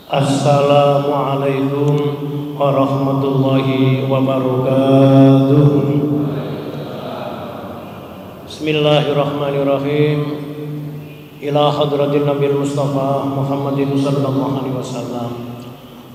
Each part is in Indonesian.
Assalamualaikum warahmatullahi wabarakatuh. Bismillahirrahmanirrahim. Ila hadratin Nabil Mustafa Muhammadin sallallahu alaihi wasallam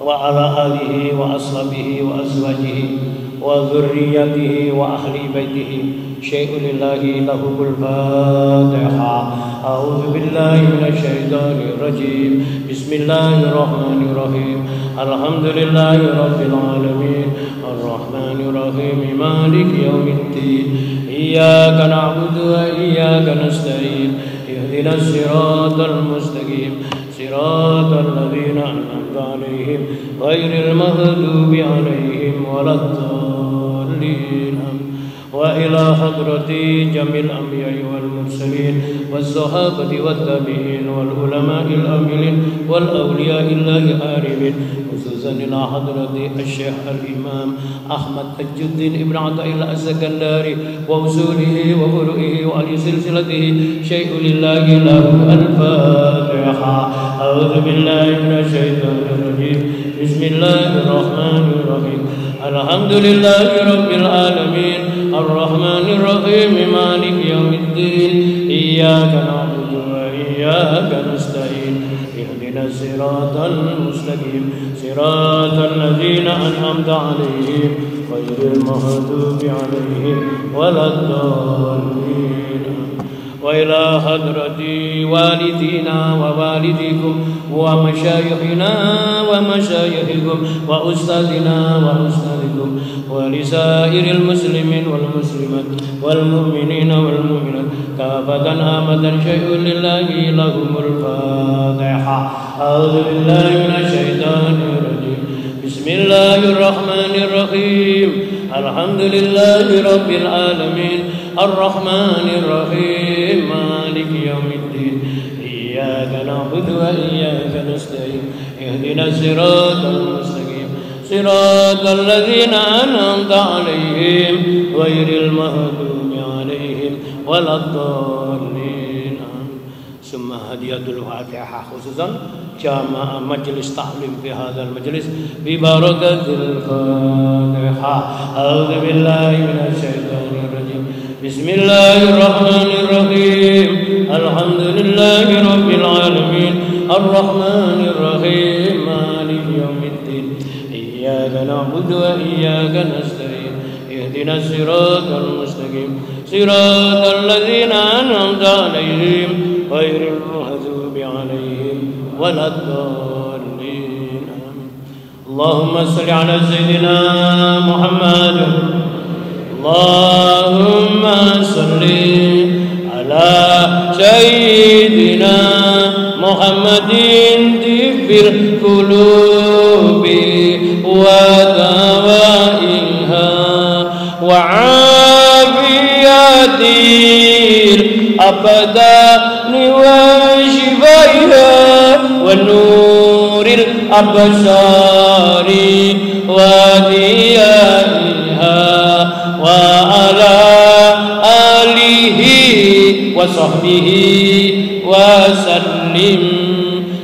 wa ala alihi wa ashabihi wa azwajihi wa dzurriyyatihi wa ahli baitihi syai'un lillahi lahul Fatiha. A'udzu billahi minasyaitonir rajim. Bismillahirrahmanirrahim. Alhamdulillahi rabbil alamin. Arrahmanir rahim. Maliki yaumiddin. Iyyaka na'budu wa iyyaka nasta'in. Ihdinas siratal mustaqim. Siratal ladzina an'amta 'alaihim ghairil maghdubi 'alaihim waladdallin. وإلى حضرة جميع الأنبياء والمرسلين والصحابة والتابعين والعلماء العاملين والأولياء الله العارفين خصوصا إلى حضرة الشيخ الإمام أحمد تاج الدين ابن عطاء الله السكندري وأصوله وفروعه وأهل سلسلته شيء لله له الفاتحة. أعوذ بالله من الشيطان الرجيم. بسم الله الرحمن الرحيم. الحمد لله رب العالمين الرحمن الرحيم مالك يوم الدين. إياك نعبد وإياك نستعين. اهدنا الصراط المستقيم صراط الذين أنعمت عليهم غير المغضوب عليهم ولا الضالين. وإلى حضرة والدينا ووالديكم ومشايخنا ومشايخكم وأستاذنا وأستاذكم ولسائر المسلمين والمسلمات والمؤمنين والمؤمنات كافة آمة شيء لله لهم الفاتحة. أعوذ بالله من الشيطان الرجيم. بسم الله الرحمن الرحيم. الحمد لله رب العالمين الرحمن الرحيم مالك يوم الدين. إياك نعبد وإياك نستعين. اهدنا الصراط المستقيم صراط الذين أنعمت عليهم غير المغضوب عليهم ولا الضالين. ثم هدية الفاتحة خصوصا جامع مجلس تعليم في هذا المجلس ببركة الفاتحة. أعوذ بالله من الشيطان الرجيم. بسم الله الرحمن الرحيم. الحمد لله رب العالمين الرحمن الرحيم مالك يوم الدين. إياك نعبد وإياك نستعين. اهدنا الصراط المستقيم صراط الذين أنعمت عليهم غير المغضوب عليهم ولا الضالين. اللهم صل على سيدنا محمد. اللهم صل على سيدنا محمد طب القلوب ودوائها وعافية الأبدان وشفائها ونور الأبصار وديائها وعلى آله وصحبه wasallim.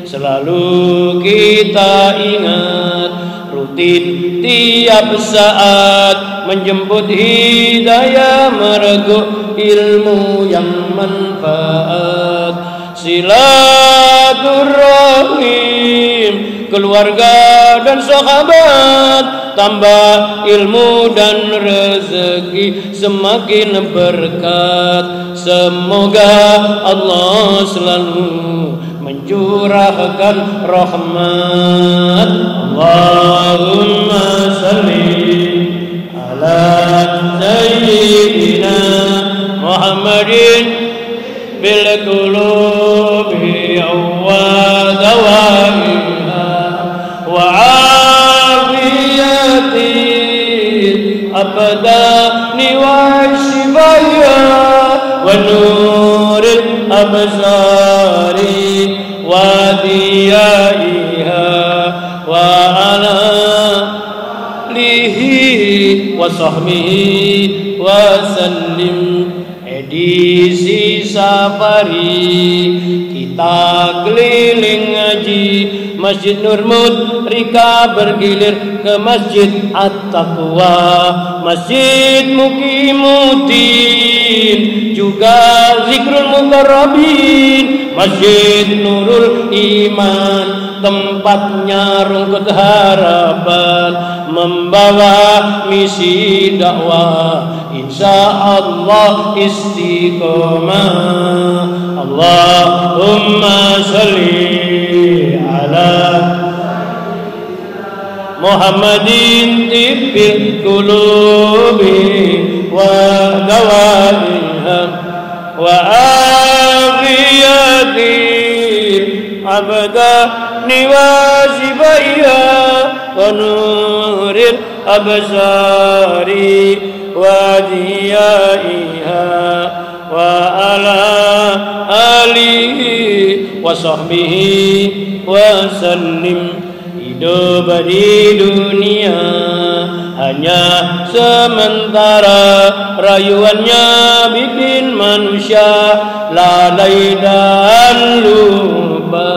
Selalu kita ingat, rutin tiap saat menjemput hidayah mergo ilmu yang manfaat. Silaturahim keluarga dan sahabat, tambah ilmu dan rezeki semakin berkat. Semoga Allah selalu mencurahkan rahmat. Allahumma salli ala sayyidina Muhammadin bil qulubi wa dawaiha wa afiyatil abdani wa shifaya wa nuril absari wa diyaiha wa ala alihi wa sahbihi wa sallim. Edisi safari kita keliling ngaji Masjid Nur Mudrika bergilir ke Masjid At-Taqwa, Masjid Muqimuddin, juga Zikrul Muqarrabin, Masjid Nurul Iman, tempatnya rungkut harapan, membawa misi dakwah, insya Allah istiqomah. Allahumma sholli ala Muhammadin tibbil qulubi wa dawaiha wa afiyatin abdani wa shifaiha wa nuril absari wa diyaiha wa ala alihi wa sahbihi wa sallim. Hidup di dunia hanya sementara, rayuannya bikin manusia lalai dan lupa,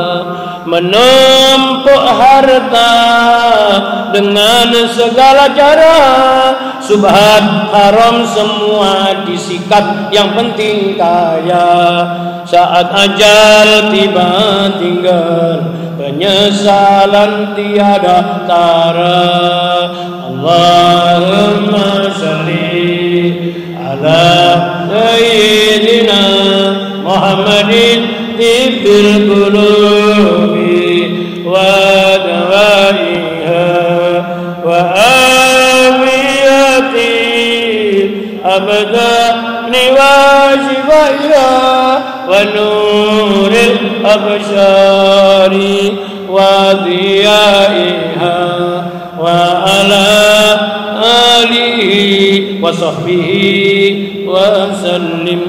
menumpuk harta dengan segala cara, subhat haram semua disikat, yang penting kaya. Saat ajal tiba tinggal, penyesalan tiada tara. Allahumma sholli ala sayyidina Muhammadin tibbil qulubi wa dawaiha wa afiyatin abdani wa shifaiha wa nuril absari wa diyaiha wa ala alihi wa sahbihi wa sallim.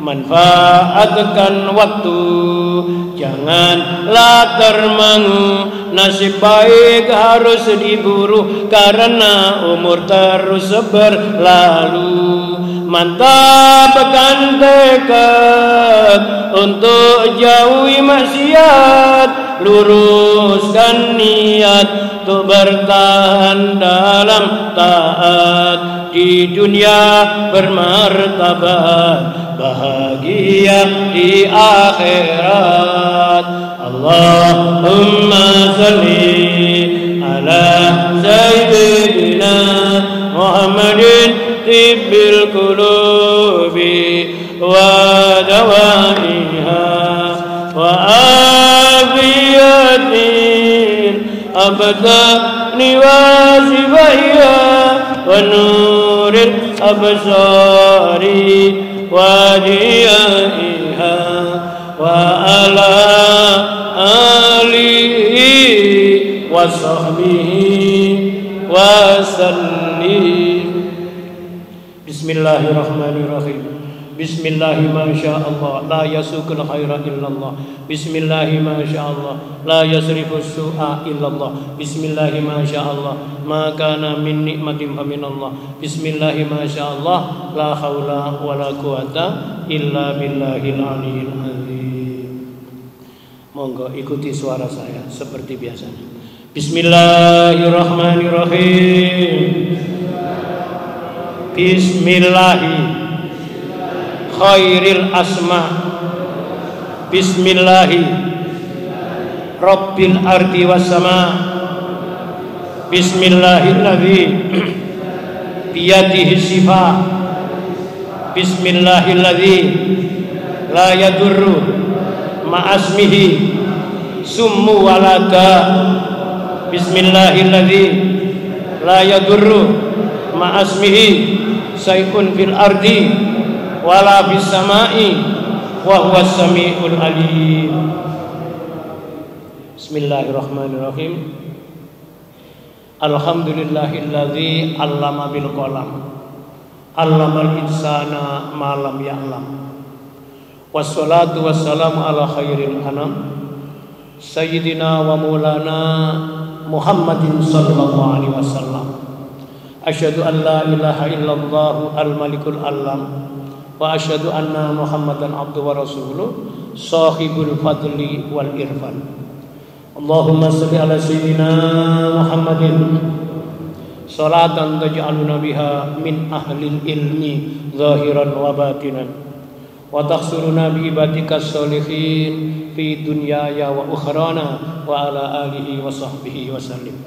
Manfaatkan waktu, janganlah termangu, nasib baik harus diburu karena umur terus berlalu. Mantapkan tekad untuk jauhi maksiat, luruskan niat untuk bertahan dalam taat, di dunia bermartabat, bahagia di akhirat. Allahumma sholli ala sayyidina Muhammadin tibbil qulubi wa dawaiha wa afiyatin abdani wa shifaiha wa nuril absari wa diyaiha wa ala alihi wa sahbihi wa sallim. Bismillahirrahmanirrahim. Bismillahi ma sya Allah, la yasukul khaira illallah. Bismillahi ma sya Allah, la yasrifus su'a illallah. Bismillahi ma sya Allah, ma kana min nikmatin fa minallah. Bismillahi ma sya Allah, la haula wala quwata illa billahil aliyil azim. Monggo ikuti suara saya seperti biasanya. Bismillahirrahmanirrahim. Bismillahi khairil asma, bismillahi rabbil ardi was sama, bismillahilladzi biyadihi shifa, bismillahilladzi la yadurru ma'asmihi summu walada, bismillahilladzi la yadurru ma'asmihi sayun fil ardi wala bis samai wa huwas samiul alim. Bismillahirrahmanirrahim. Alhamdulillahilladzi 'allama bil qalam, 'allamal insana ma lam ya'lam. Wassalatu wassalamu ala khairil anam sayyidina wa maulana Muhammadin sallallahu alaihi wasallam. Asyhadu an la ilaha illallah al-malikul alam wa asyhadu anna Muhammadan abduhu wa rasuluh sahibul fadli wal irfan. Allahumma salli ala sayyidina Muhammadin salatan taj'aluna biha min ahlil ilmi zahiran wa batinan wa takhsuruna bi ibadika sholihin fi dunyaya wa ukhrana wa ala alihi wa sahbihi wa sallim.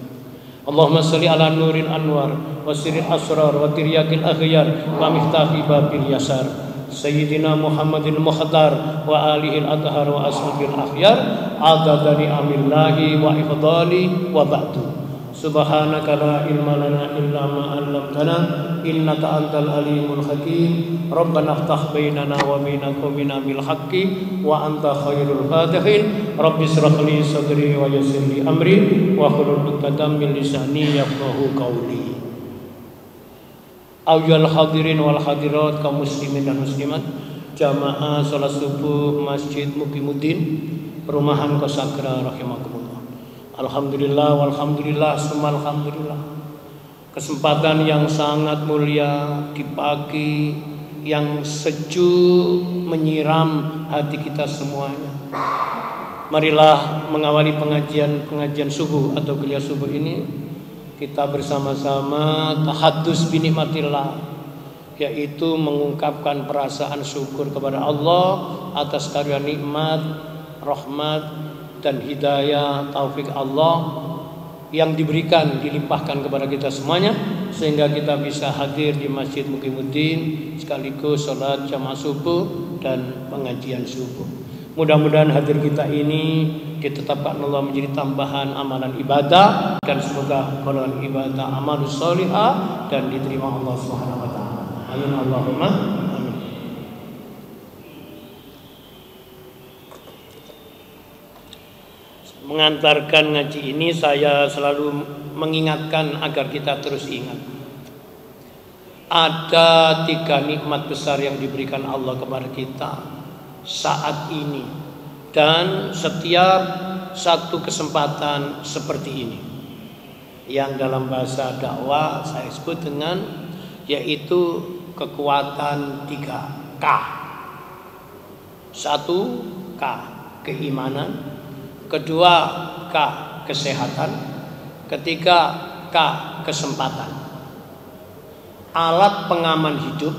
Allahumma salli ala nuril anwar wa sirril asrar wa tiryakil akhyar wa miftahi babil yasar sayyidina Muhammadil mukhtar wa alihi al-athhar wa ashabil akhyar adada ni'amillahi wa ifdali wa ba'du. Subhanaka la ilma lana illa ma 'allamtana innaka antal alimul hakim. Rabbana iftah bainana wa baina qaumina bil haqqi wa anta khairul fatihin. Rabbi ishrah li sadri wa yassir li amri wa hlul 'uqdatam min lisani yafqahu qawli. Ayyuhal hadirin wal hadirat, kaum muslimin dan muslimat, jamaah salat subuh Masjid Muqimuddin Perumahan Kosagra rahimakumullah. Alhamdulillah walhamdulillah summa alhamdulillah. Kesempatan yang sangat mulia di pagi yang sejuk menyiram hati kita semuanya. Marilah mengawali pengajian subuh atau kuliah subuh ini kita bersama-sama tahaddus bi nikmatillah, yaitu mengungkapkan perasaan syukur kepada Allah atas karunia nikmat, rahmat dan hidayah taufik Allah yang diberikan, dilimpahkan kepada kita semuanya, sehingga kita bisa hadir di Masjid Muqimuddin sekaligus sholat jamaah subuh dan pengajian subuh. Mudah-mudahan hadir kita ini ditetapkan Allah menjadi tambahan amalan ibadah, dan semoga golongan ibadah amalus sholihah dan diterima Allah Subhanahu wa taala. Amin Allahumma amin. Mengantarkan ngaji ini saya selalu mengingatkan agar kita terus ingat. Ada 3 nikmat besar yang diberikan Allah kepada kita saat ini dan setiap satu kesempatan seperti ini, yang dalam bahasa dakwah saya sebut dengan yaitu kekuatan 3K. 1 K keimanan, 2 K kesehatan, 3 K kesempatan. Alat pengaman hidup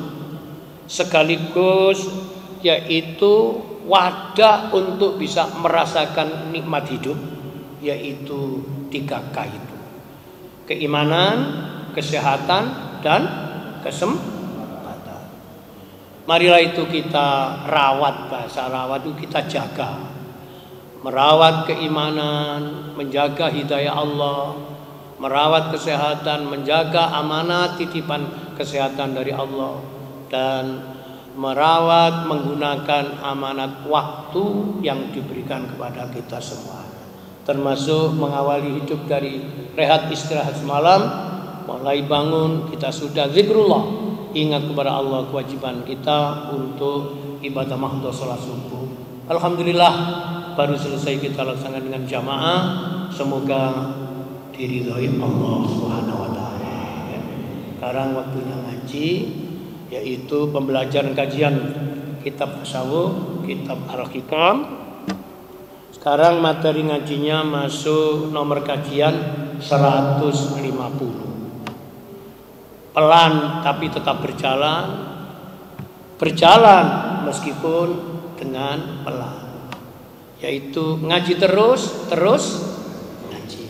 sekaligus yaitu wadah untuk bisa merasakan nikmat hidup, yaitu 3K itu. Keimanan, kesehatan dan kesempatan. Marilah itu kita rawat, bahasa rawat itu kita jaga. Merawat keimanan, menjaga hidayah Allah, merawat kesehatan, menjaga amanat titipan kesehatan dari Allah, dan merawat menggunakan amanat waktu yang diberikan kepada kita semua, termasuk mengawali hidup dari rehat istirahat semalam. Mulai bangun kita sudah zikrullah, ingat kepada Allah, kewajiban kita untuk ibadah mahdhah salat subuh. Alhamdulillah baru selesai kita laksanakan dengan jamaah. Semoga diridhoi Allah Subhanahu wa taala. Sekarang waktunya ngaji, yaitu pembelajaran kajian kitab tasawuf, kitab Al-Hikam. Sekarang materi ngajinya masuk nomor kajian 150. Pelan tapi tetap berjalan meskipun dengan pelan, yaitu ngaji terus ngaji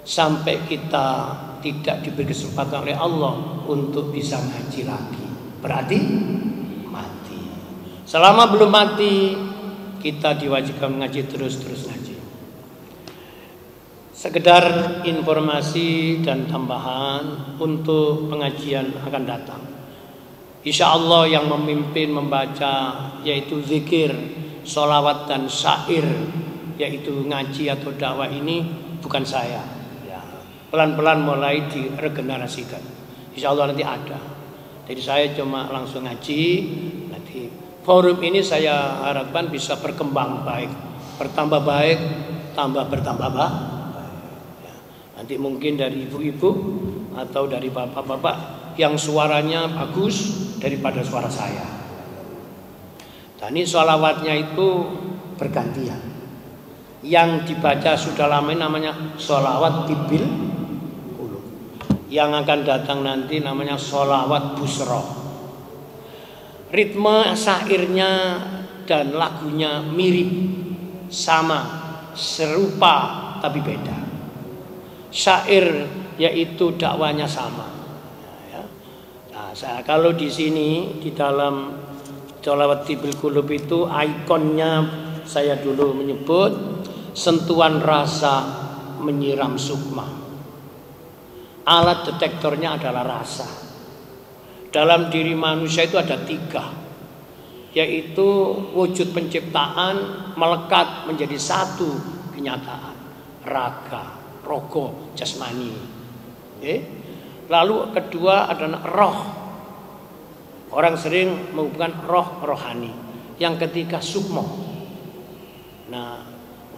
sampai kita tidak diberi kesempatan oleh Allah untuk bisa ngaji lagi, berarti mati. Selama belum mati, kita diwajibkan ngaji terus ngaji. Sekedar informasi dan tambahan untuk pengajian akan datang. Insya Allah yang memimpin membaca yaitu zikir, sholawat dan syair, yaitu ngaji atau dakwah ini bukan saya. Pelan-pelan mulai diregenerasikan. Insya Allah nanti ada. Jadi saya cuma langsung ngaji. Nanti forum ini saya harapkan bisa berkembang baik, bertambah baik, bertambah baik. Ya. Nanti mungkin dari ibu-ibu atau dari bapak-bapak yang suaranya bagus daripada suara saya. Dan ini sholawatnya itu bergantian. Yang dibaca sudah lama namanya sholawat tibil qulub. Yang akan datang nanti namanya sholawat busro. Ritme syairnya dan lagunya mirip, sama, serupa tapi beda. Syair yaitu dakwanya sama. Nah, kalau di sini di dalam sholawat tibil qulub itu ikonnya saya dulu menyebut sentuhan rasa menyiram sukma. Alat detektornya adalah rasa. Dalam diri manusia itu ada 3, yaitu wujud penciptaan melekat menjadi satu kenyataan, raga, rogo, jasmani. Lalu kedua adalah roh. Orang sering menghubungkan roh rohani. Yang ketiga sukmo. Nah,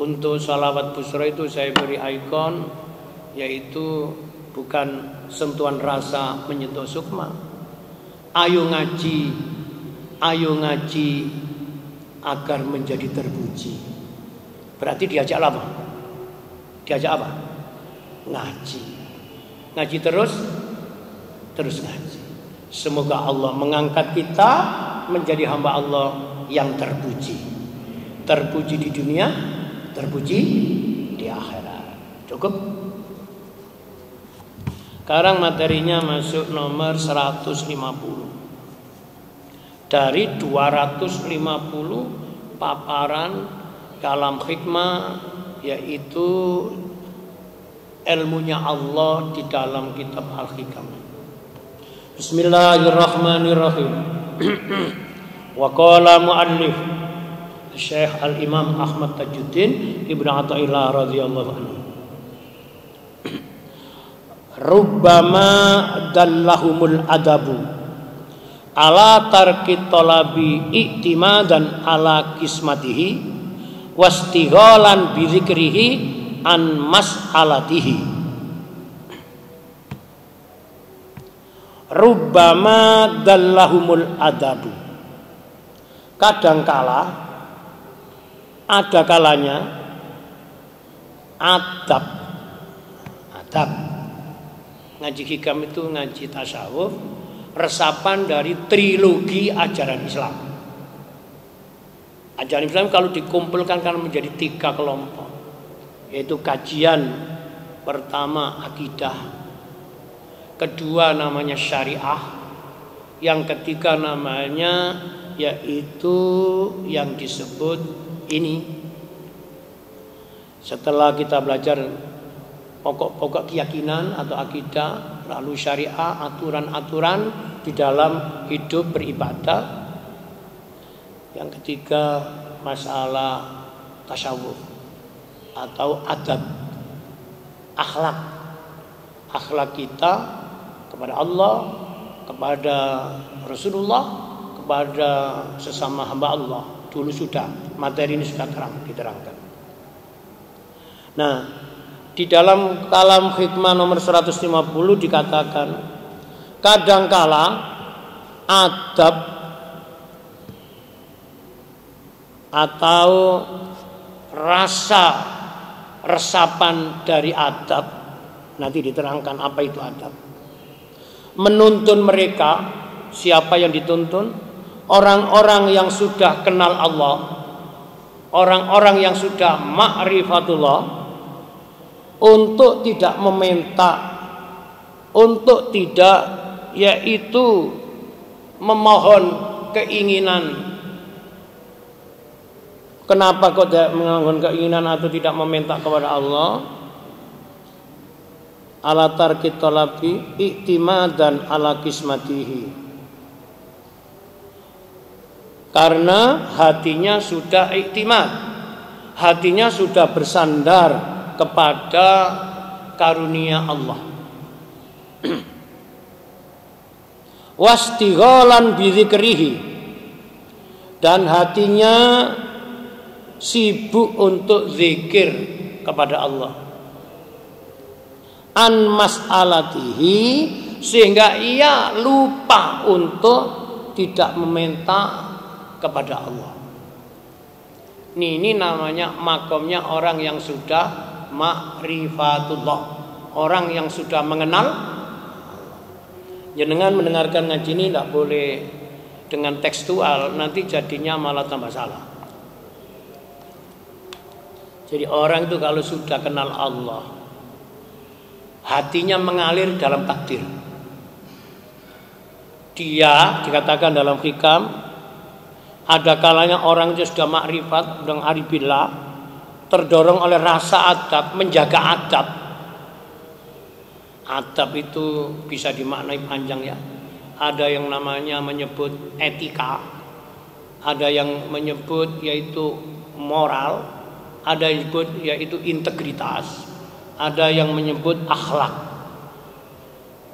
untuk sholawat busro itu saya beri ikon, yaitu bukan sentuhan rasa menyentuh sukma. Ayo ngaji agar menjadi terpuji. Berarti diajak apa? Diajak apa? Ngaji. Ngaji terus ngaji. Semoga Allah mengangkat kita menjadi hamba Allah yang terpuji. Terpuji di dunia, terpuji di akhirat. Cukup? Sekarang materinya masuk nomor 150. Dari 250 paparan kalam hikmah, yaitu ilmunya Allah di dalam kitab Al-Hikam. Bismillahirrahmanirrahim. Wa qala muallif Syekh Al-Imam Ahmad Tajuddin Ibnu Athaillah radhiyallahu anhu. Rubbama dallahumul adabu ala tarki talabi i'timadan ala kismatihi wastighalan bi dzikrihi an mas'alatihi. Rubbama dallahumul adabu. Kadangkala, ada kalanya adab. Ngaji hikam itu ngaji tasawuf, resapan dari trilogi ajaran Islam. Ajaran Islam kalau dikumpulkan kan menjadi 3 kelompok, yaitu kajian pertama akidah, kedua namanya syariah, yang ketiga namanya yaitu yang disebut ini. Setelah kita belajar pokok-pokok keyakinan atau akidah, lalu syariah, aturan-aturan di dalam hidup beribadah. Yang ketiga masalah tasawuf atau adab, akhlak kita kepada Allah, kepada Rasulullah, kepada sesama hamba Allah. Dulu sudah materi ini sudah diterangkan. Nah, di dalam kalam hikmah nomor 150 dikatakan, kadangkala adab atau rasa resapan dari adab, nanti diterangkan apa itu adab, menuntun mereka. Siapa yang dituntun? Orang-orang yang sudah kenal Allah, orang-orang yang sudah ma'rifatullah, untuk tidak meminta, untuk tidak yaitu memohon keinginan. Kenapa kok tidak memohon keinginan atau tidak meminta kepada Allah? Ala tarki talabi i'timadan ala kismatihi. Karena hatinya sudah i'timad, hatinya sudah bersandar kepada karunia Allah. Wastighalan bi dzikrihi, dan hatinya sibuk untuk zikir kepada Allah. An mas'alatihi, sehingga ia lupa untuk tidak meminta kepada Allah. Ini namanya makomnya orang yang sudah ma'rifatullah, orang yang sudah mengenal. Jenengan mendengarkan ngaji ini tidak boleh dengan tekstual, nanti jadinya malah tambah salah. Jadi orang itu kalau sudah kenal Allah, hatinya mengalir dalam takdir. Dia dikatakan dalam hikam, ada kalanya orang itu sudah makrifat, sudah aribillah, terdorong oleh rasa adab, menjaga adab. Adab itu bisa dimaknai panjang ya. Ada yang namanya menyebut etika, ada yang menyebut yaitu moral, ada yang menyebut yaitu integritas, ada yang menyebut akhlak.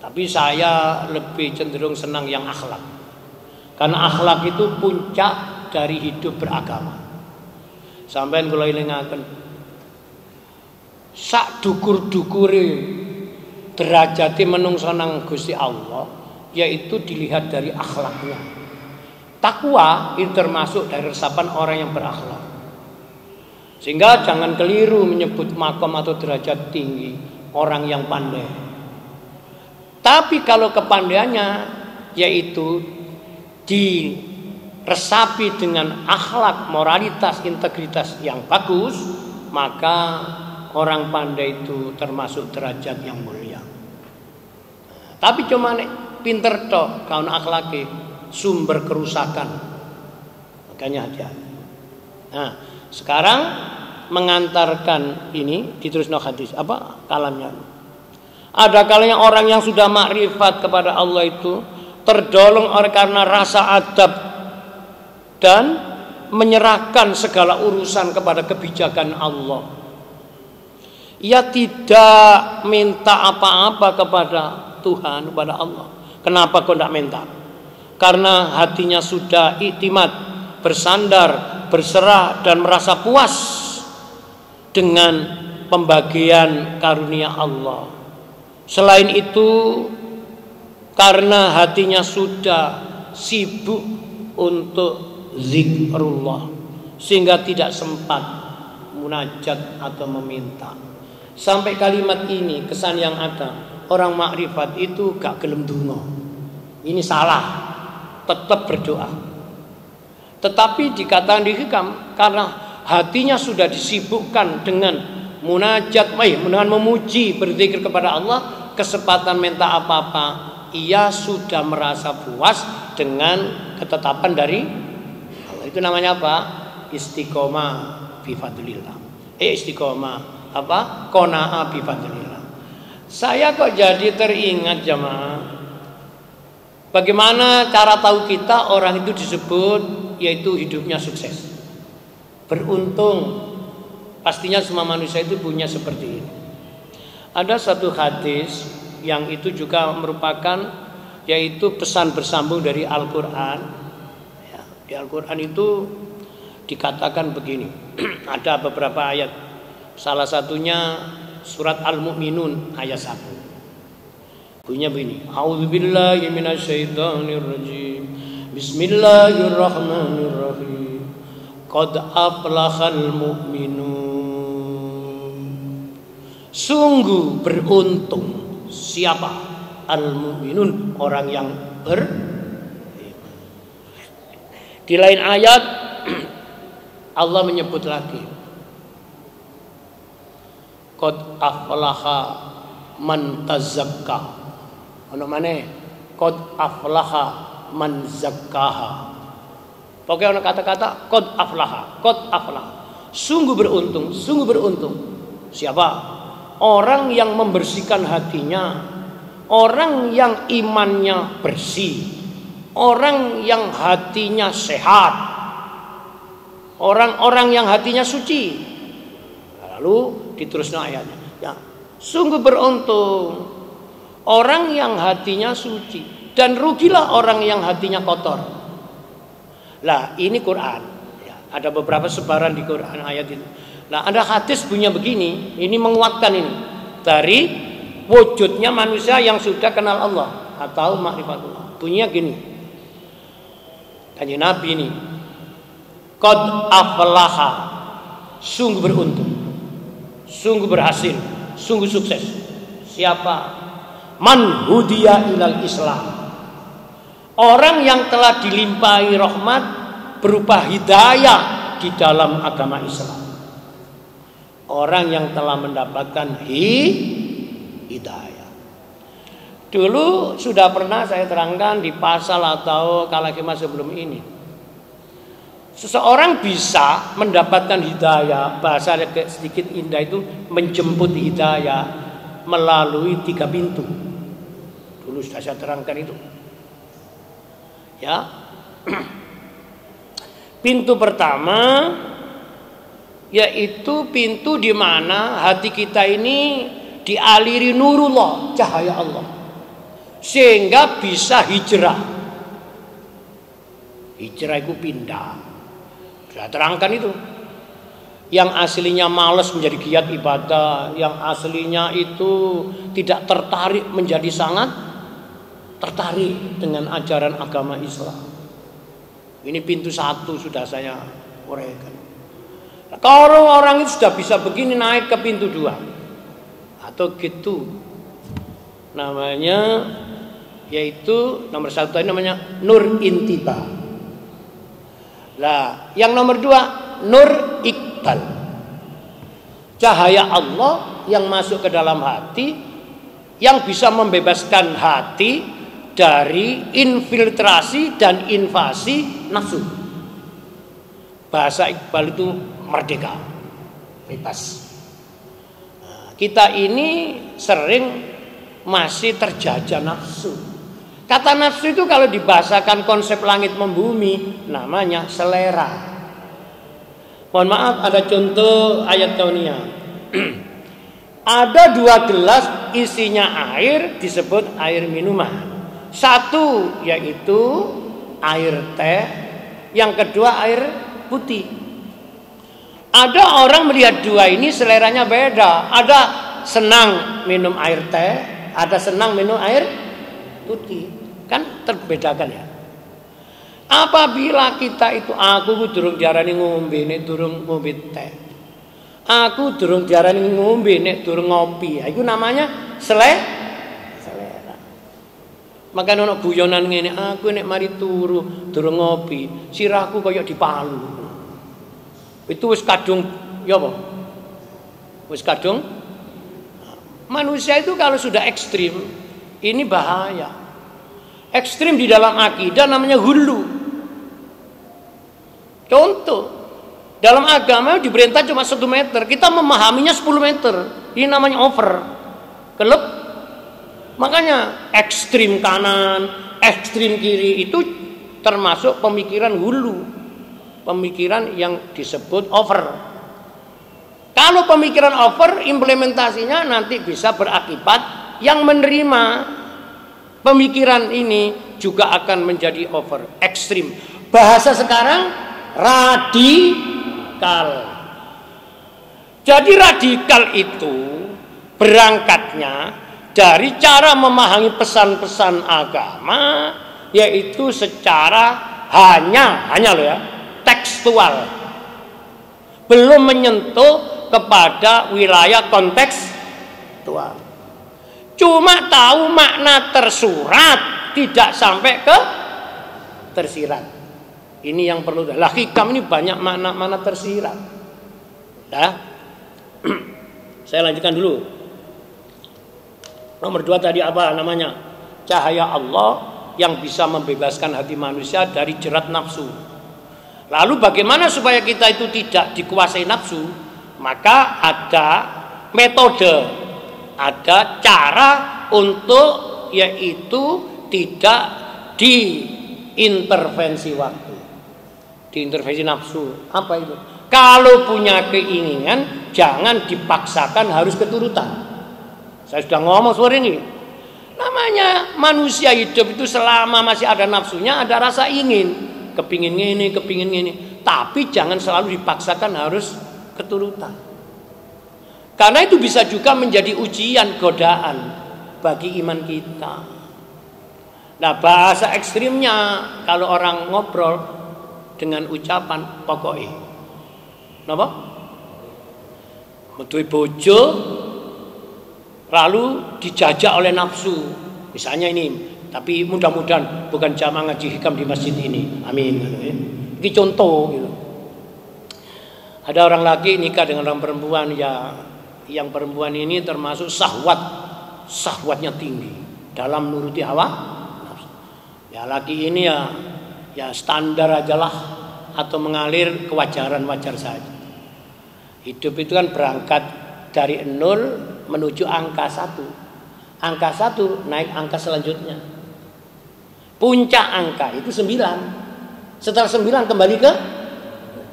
Tapi saya lebih cenderung senang yang akhlak, karena akhlak itu puncak dari hidup beragama. Sampai kula elingaken, sak dukur-dukure derajate menungso nang Gusti Allah, yaitu dilihat dari akhlaknya. Takwa itu termasuk dari resapan orang yang berakhlak. Sehingga jangan keliru menyebut makom atau derajat tinggi orang yang pandai. Tapi kalau kepandaiannya yaitu diresapi dengan akhlak, moralitas, integritas yang bagus, maka orang pandai itu termasuk derajat yang mulia. Tapi cuma pinter toh kaun akhlaki sumber kerusakan, makanya hati-hati. Nah, sekarang mengantarkan ini diterusno hadis apa kalamnya. Ada kalanya orang yang sudah makrifat kepada Allah itu terdolong oleh karena rasa adab dan menyerahkan segala urusan kepada kebijakan Allah. Ia tidak minta apa-apa kepada Tuhan, kepada Allah. Kenapa kau tidak minta? Karena hatinya sudah iktimat, bersandar, berserah dan merasa puas dengan pembagian karunia Allah. Selain itu, karena hatinya sudah sibuk untuk zikrullah, sehingga tidak sempat munajat atau meminta. Sampai kalimat ini kesan yang ada, orang makrifat itu gak gelem donga. Ini salah, tetap berdoa. Tetapi dikatakan di hikam, karena hatinya sudah disibukkan dengan munajat, dengan memuji, berzikir kepada Allah, kesempatan minta apa-apa, ia sudah merasa puas dengan ketetapan dari Allah. Itu namanya apa? Istiqomah fi fadlillah. Istiqomah apa? Qanaah bi fadlillah. Saya kok jadi teringat jemaah, bagaimana cara tahu kita orang itu disebut yaitu hidupnya sukses, beruntung. Pastinya semua manusia itu punya seperti ini. Ada satu hadis yang itu juga merupakan yaitu pesan bersambung dari Al-Quran ya, di Al-Quran itu dikatakan begini. Ada beberapa ayat, salah satunya surat Al-Mu'minun ayat 1. Bunyinya begini, A'udzubillahi minasyaitonirrajim, Bismillahirrahmanirrahim, Qad aflahal mu'minun. Sungguh beruntung siapa? Al-mu'minun, orang yang Di lain ayat Allah menyebut lagi, Qad aflaha man tazakka. Ono maneh Qad aflaha man zakkaha. Pokoknya ono kata-kata Qad aflaha, Qad aflaha. Sungguh beruntung, sungguh beruntung. Siapa? Orang yang membersihkan hatinya, orang yang imannya bersih, orang yang hatinya sehat, orang-orang yang hatinya suci. Lalu diteruskan ayatnya, ya, sungguh beruntung orang yang hatinya suci, dan rugilah orang yang hatinya kotor. Lah ini Quran ya, ada beberapa sebaran di Quran ayat itu. Nah ada hadis bunyinya begini, ini menguatkan ini dari wujudnya manusia yang sudah kenal Allah atau makrifatullah. Bunyinya gini, Kanjeng Nabi ini qad aflaha, sungguh beruntung, sungguh berhasil, sungguh sukses. Siapa? Man hudiya ilal Islam, orang yang telah dilimpahi rahmat berupa hidayah di dalam agama Islam. Orang yang telah mendapatkan hidayah. Dulu sudah pernah saya terangkan di pasal atau kalimat sebelum ini. Seseorang bisa mendapatkan hidayah, bahasa sedikit indah itu menjemput hidayah melalui 3 pintu. Dulu sudah saya terangkan itu. Ya. Pintu pertama yaitu pintu di mana hati kita ini dialiri nurullah, cahaya Allah, sehingga bisa hijrah. Hijrah itu pindah. Saya terangkan itu. Yang aslinya malas menjadi giat ibadah, yang aslinya itu tidak tertarik menjadi sangat tertarik dengan ajaran agama Islam. Ini pintu 1 sudah saya uraikan. Kalau orang itu sudah bisa begini, naik ke pintu 2 atau gitu namanya, yaitu nomor 1 ini namanya nur intiba. Nah, yang nomor 2 nur iqbal, cahaya Allah yang masuk ke dalam hati, yang bisa membebaskan hati dari infiltrasi dan invasi nafsu. Bahasa Iqbal itu merdeka, bebas. Nah, kita ini sering masih terjajah nafsu. Kata nafsu itu kalau dibahasakan konsep langit membumi namanya selera. Mohon maaf, ada contoh ayat kauniyah. Ada 2 gelas isinya air, disebut air minuman. 1 yaitu air teh, yang kedua air putih. Ada orang melihat 2 ini seleranya beda. Ada senang minum air teh, ada senang minum air putih. Kan terbedakan ya. Apabila kita itu, aku durung diarani ngombe nek durung ngombe teh, aku durung diarani ngombe nek durung ngopi, itu namanya selera. Makanya ono guyonan ngene, aku nek mari turu durung ngopi, sirahku koyo dipalu. Itu wis kadung ya apa? Wis kadung. Manusia itu kalau sudah ekstrim, ini bahaya. Ekstrim di dalam akidah namanya hulu. Contoh, dalam agama diperintah cuma 1 meter, kita memahaminya 10 meter. Ini namanya over. Kelep. Makanya ekstrim kanan, ekstrim kiri itu termasuk pemikiran hulu. Pemikiran yang disebut over. Kalau pemikiran over, implementasinya nanti bisa berakibat yang menerima pemikiran ini juga akan menjadi over, ekstrim. Bahasa sekarang radikal. Jadi radikal itu berangkatnya dari cara memahami pesan-pesan agama, yaitu secara hanya loh ya, tekstual, belum menyentuh kepada wilayah kontekstual. Cuma tahu makna tersurat, tidak sampai ke tersirat. Ini yang perlu. Lah hikam ini banyak makna-makna tersirat. Dah. Saya lanjutkan dulu. Nomor 2 tadi apa namanya? Cahaya Allah yang bisa membebaskan hati manusia dari jerat nafsu. Lalu bagaimana supaya kita itu tidak dikuasai nafsu? Maka ada metode, ada cara untuk, yaitu tidak diintervensi waktu, diintervensi nafsu. Apa itu? Kalau punya keinginan jangan dipaksakan harus keturutan. Saya sudah ngomong sore ini. Namanya manusia hidup itu selama masih ada nafsunya, ada rasa ingin, kepingin ini. Tapi jangan selalu dipaksakan harus keturutan. Karena itu bisa juga menjadi ujian, godaan bagi iman kita. Nah, bahasa ekstrimnya kalau orang ngobrol, dengan ucapan pokoknya. Napa? Metuhi bojo lalu dijajak oleh nafsu. Misalnya ini, tapi mudah-mudahan bukan jamaah ngaji hikam di masjid ini. Amin. Ini contoh gitu. Ada orang laki nikah dengan orang perempuan, ya yang perempuan ini termasuk syahwatnya tinggi dalam nuruti hawa nafsu. Ya laki ini ya standar aja lah, atau mengalir kewajaran wajar saja. Hidup itu kan berangkat dari 0 menuju angka 1. Angka 1 naik angka selanjutnya. Puncak angka itu 9. Setelah 9 kembali ke,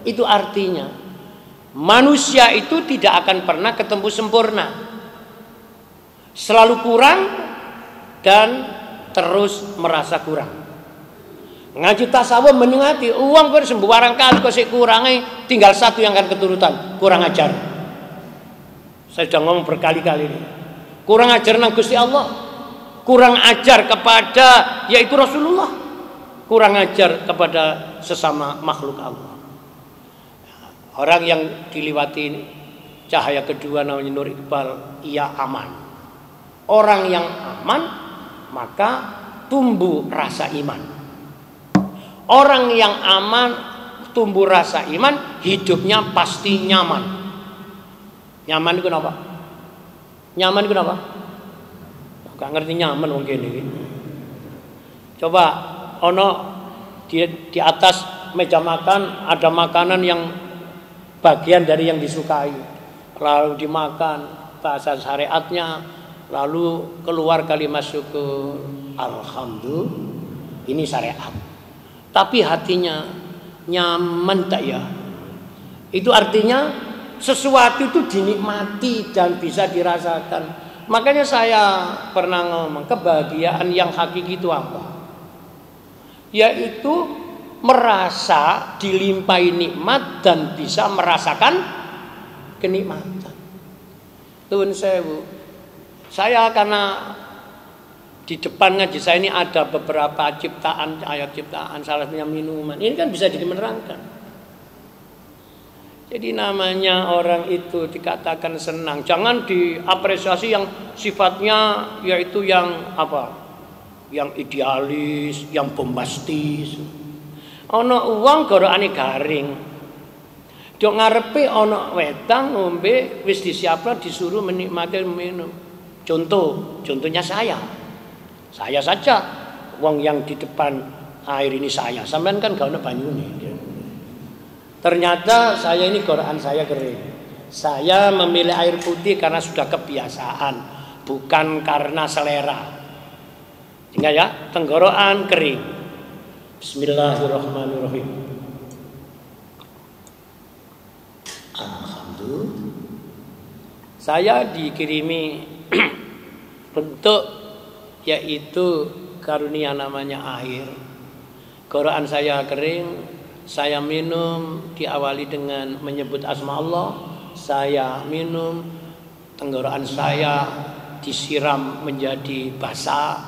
itu artinya manusia itu tidak akan pernah ketemu sempurna. Selalu kurang dan terus merasa kurang. Ngaji tasawuf menyengati uang kok sembarang kali kok sik kurangnya tinggal 1 yang akan keturutan, kurang ajar. Saya sudah ngomong berkali-kali ini. Kurang ajar nang Gusti Allah, kurang ajar kepada yaitu Rasulullah, kurang ajar kepada sesama makhluk Allah. Orang yang diliwati cahaya kedua namanya Nur Iqbal, ia aman. Orang yang aman maka tumbuh rasa iman. Orang yang aman tumbuh rasa iman, hidupnya pasti nyaman. Nyaman itu kenapa? Nyaman itu kenapa? Gak ngerti nyaman mungkin ini. Coba ono di atas meja makan ada makanan yang bagian dari yang disukai, lalu dimakan bahasa syariatnya, lalu keluar kalimat syukur, alhamdulillah, ini syariat. Tapi hatinya nyaman tak ya? Itu artinya sesuatu itu dinikmati dan bisa dirasakan. Makanya saya pernah ngomong, kebahagiaan yang hakiki itu apa? Yaitu merasa dilimpahi nikmat dan bisa merasakan kenikmatan. Nuwun sewu. Saya karena di depan ngaji saya ini ada beberapa ciptaan, ayat ciptaan, salah satunya minuman. Ini kan bisa menerangkan. Jadi namanya orang itu dikatakan senang, jangan diapresiasi yang sifatnya yaitu yang apa? Yang idealis, yang bombastis. Ono uang gorokane garing. Dok ngarepe ono wedang ngombe wis disiapno disuruh menikmati minum. Contohnya saya saja, wong yang di depan air ini saya, sampean kan gak ono banyune. Ternyata saya ini gorokan saya kering. Saya memilih air putih karena sudah kebiasaan, bukan karena selera. Ingat ya, tenggorokan kering. Bismillahirrahmanirrahim. Alhamdulillah. Saya dikirimi bentuk yaitu karunia namanya air. Gorokan saya kering, saya minum, diawali dengan menyebut asma Allah. Saya minum, tenggorokan saya disiram menjadi basah.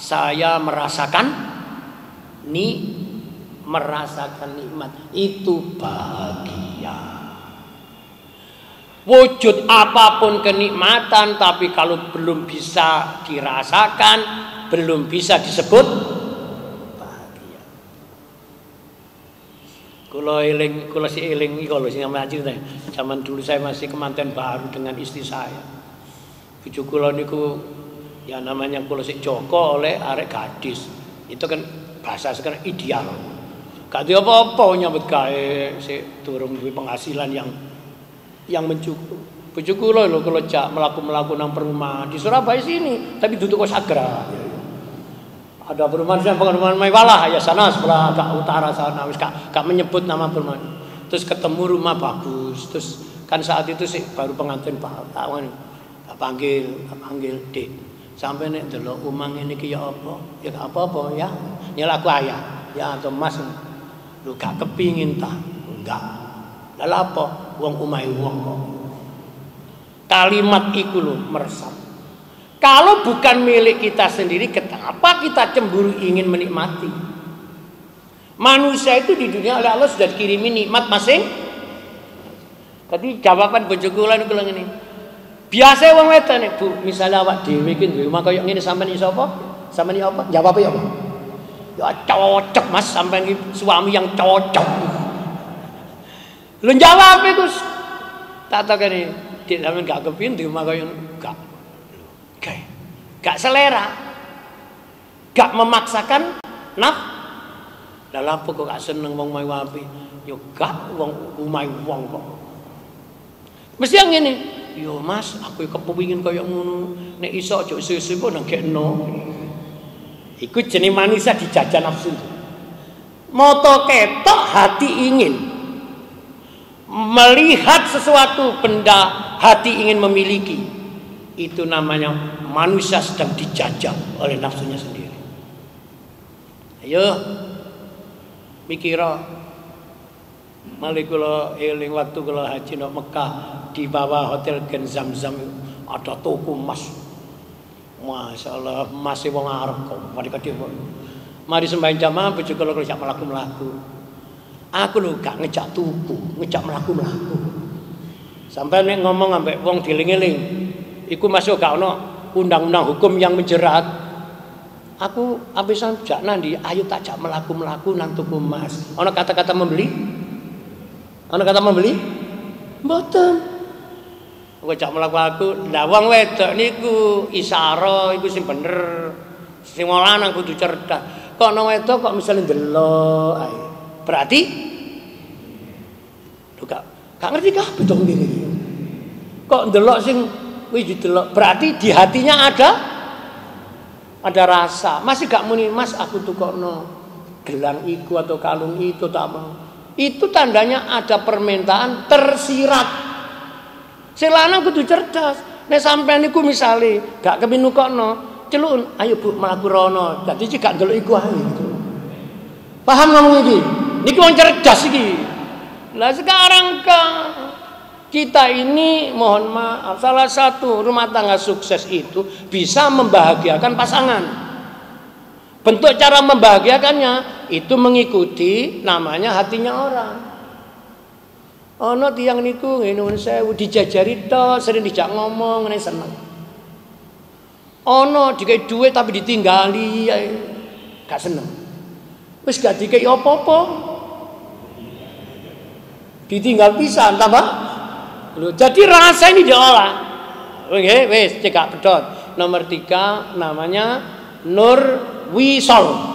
Saya merasakan nikmat. Itu bahagia. Wujud apapun kenikmatan, tapi kalau belum bisa dirasakan, belum bisa disebut bahagia. Kula si eling kalau sing ngaji zaman dulu saya masih kemanten baru dengan istri saya. Bojo kula niku ya namanya kula sik Joko oleh arek gadis. Itu kan bahasa sekarang ideal. Gak ada apa-apa nyambut gawe sik durung duwe penghasilan yang mencukup. Bojo kula lho kalau jak melaku nang perumahan di Surabaya sini, tapi duduk kok sagra. Ada perumahan mewah lah ya sana sebelah agak utara sana, wis gak menyebut nama perumahan. Terus ketemu rumah bagus, terus kan saat itu sih baru pengantin tak panggil, Dik. Sampai nek delok omah ngene iki ya apa? Ya gak apa-apa ya. Nyelaku ayah. Ya atau Mas. Lu gak kepingin ta? Enggak. Lah apa? Wong omahe wong kok. Kalimat iku lho meresap. Kalau bukan milik kita sendiri, kenapa kita cemburu ingin menikmati? Manusia itu di dunia oleh Allah sudah dikirimi nikmat masing. Tadi jawaban bojoku lan kula ngene. Biasa wong wedok nek Bu, misale awak dhewe iki duwe omah kaya ngene sampean iso apa? Sampean iki apa? Jawab apa? Ya cocok Mas, sampean iki suami yang cocok. Lu jawab iku. Tak takene, dik sampean gak kepin di omah kaya gak. Gak selera. Gak memaksakan lah apa kok gak seneng wong mayu apik? Ya gak wong omahe wong kok. Mesti yang ngene. Yo Mas, aku kepengin kaya ngono. Nek iso aja iso-iso nang gekno. Iku jenenge manusia dijajah nafsu. Moto ketok hati ingin melihat sesuatu benda, hati ingin memiliki. Itu namanya manusia sedang dijajah oleh nafsunya sendiri. Ayo mikira. Malih kula eling waktu kula haji nang Mekah, di bawah hotel Gen Zamzam ada toko emas. Masyaallah, emas wong Arab kok gede. Mari sembahyang jamaah bojo kula ngejak mlaku-mlaku. Aku lho gak ngejak tuku, ngejak mlaku-mlaku. Sampai nek ngomong ambek wong dieling-eling, iku masuk gak ono undang-undang hukum yang menjerat. Aku apisan jak nandi, ayo tak jak mlaku-mlaku nang tuku emas. Ono kata-kata membeli? Ana kata membeli? Mboten. Kok jak mlaku aku, lah wong wedok niku isyara iku sing bener. Sing lanang kudu cerdas. Kok ana wedok kok misale ndelok ae. Berarti lho gak ngerti kabeh dong ngene iki. Kok ndelok sing wis didelok, berarti di hatinya ada rasa. Masih gak muni, Mas aku tukokno gelang iku atau kalung itu tak mau. Itu tandanya ada permintaan tersirat. Sing lanang kudu cerdas. Nek sampean niku misale gak keminukokno, celuk, ayo Bu mlaku rono. Dadi iki gak ndelok iku ae gitu. Paham ngomong iki? Niki wong cerdas iki. Lah sekarang kita ini mohon maaf, salah satu rumah tangga sukses itu bisa membahagiakan pasangan. Bentuk cara membahagiakannya itu mengikuti namanya hatinya orang. Ono tiyang niku ngene sewu dijajari tok, sering dijak ngomong ngene seneng. Ono dikai duit tapi ditinggali gak seneng. Wis gak dikai apa-apa. Ditinggal pisan tambah. Lho, jadi rasa ini diolah. Nggih, wis cekak pedot. Nomor 3 namanya nur wisol.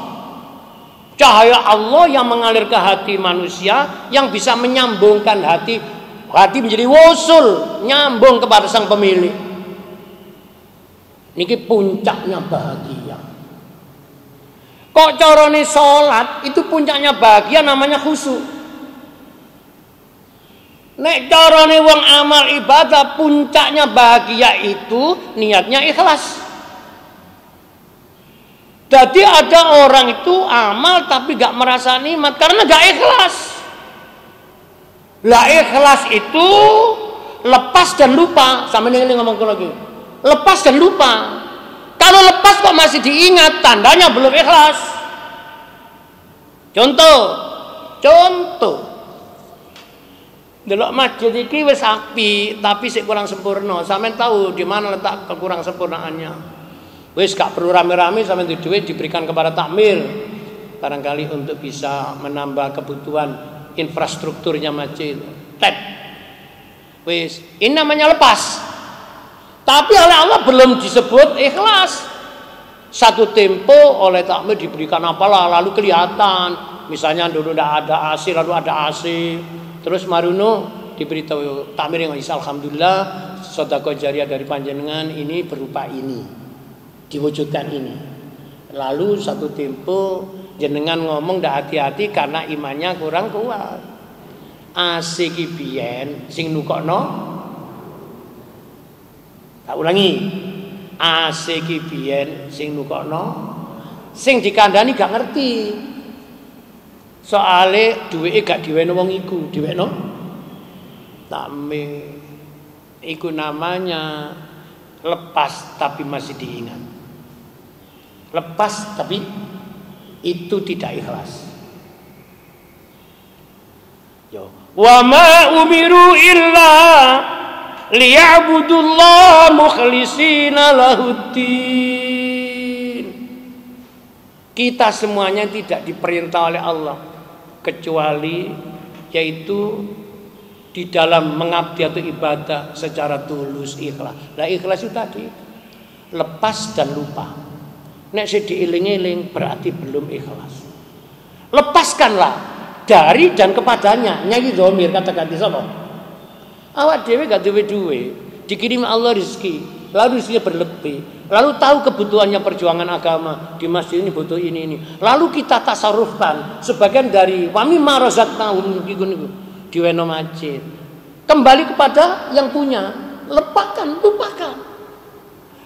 Cahaya Allah yang mengalir ke hati manusia yang bisa menyambungkan hati menjadi wusul, nyambung kepada sang pemilik. Niki puncaknya bahagia. Kok carane salat itu puncaknya bahagia namanya khusyuk. Nek carane wong amal ibadah puncaknya bahagia itu niatnya ikhlas. Jadi ada orang itu amal tapi gak merasa nikmat karena gak ikhlas. Lah ikhlas itu lepas dan lupa. Sama ini ngomong lagi. Lepas dan lupa. Kalau lepas kok masih diingat, tandanya belum ikhlas. Contoh. Delok masjid iki wis apik, tapi sik kurang sempurna. Sampeyan tahu di mana letak kekurang sempurnaannya. Wis gak perlu rame-rame sampeyan duwe duit diberikan kepada takmir. Barangkali untuk bisa menambah kebutuhan infrastrukturnya masjid. Tep. Wis, ini namanya lepas. Tapi oleh Allah belum disebut ikhlas. Satu tempo oleh takmir diberikan apalah lalu kelihatan. Misalnya dulu tidak ada AC lalu ada AC. Terus maruno diberitahu takmir yang bisa alhamdulillah sedekah jariah dari panjenengan ini berupa ini. Diwujudkan ini. Lalu satu tempo jenengan ngomong dah hati-hati karena imannya kurang kuat. AC ki biyen sing nukokno. Tak ulangi. AC ki biyen sing nukokno, sing dikandani gak ngerti. Soale duweke gak diweno wong iku, diweno takmir. Iku namanya lepas tapi masih diingat. Lepas tapi itu tidak ikhlas. Yo, wa ma umiru illa liya'budullaha mukhlishina lahuddin. Kita semuanya tidak diperintah oleh Allah kecuali yaitu di dalam mengabdi atau ibadah secara tulus, ikhlas. Lah ikhlas itu tadi lepas dan lupa. Nek sing dieling-eling berarti belum ikhlas. Lepaskanlah dari dan kepadanya. Nyai dhamir kata-kata sapa? Awak dhewe gak duwe, dikirim Allah rezeki, lalu rezekinya berlebih, lalu tahu kebutuhannya perjuangan agama di masjid ini butuh ini. Lalu kita tasarrufkan sebagian dari wami marazaqnahum niku diweno masjid. Kembali kepada yang punya, lupakan.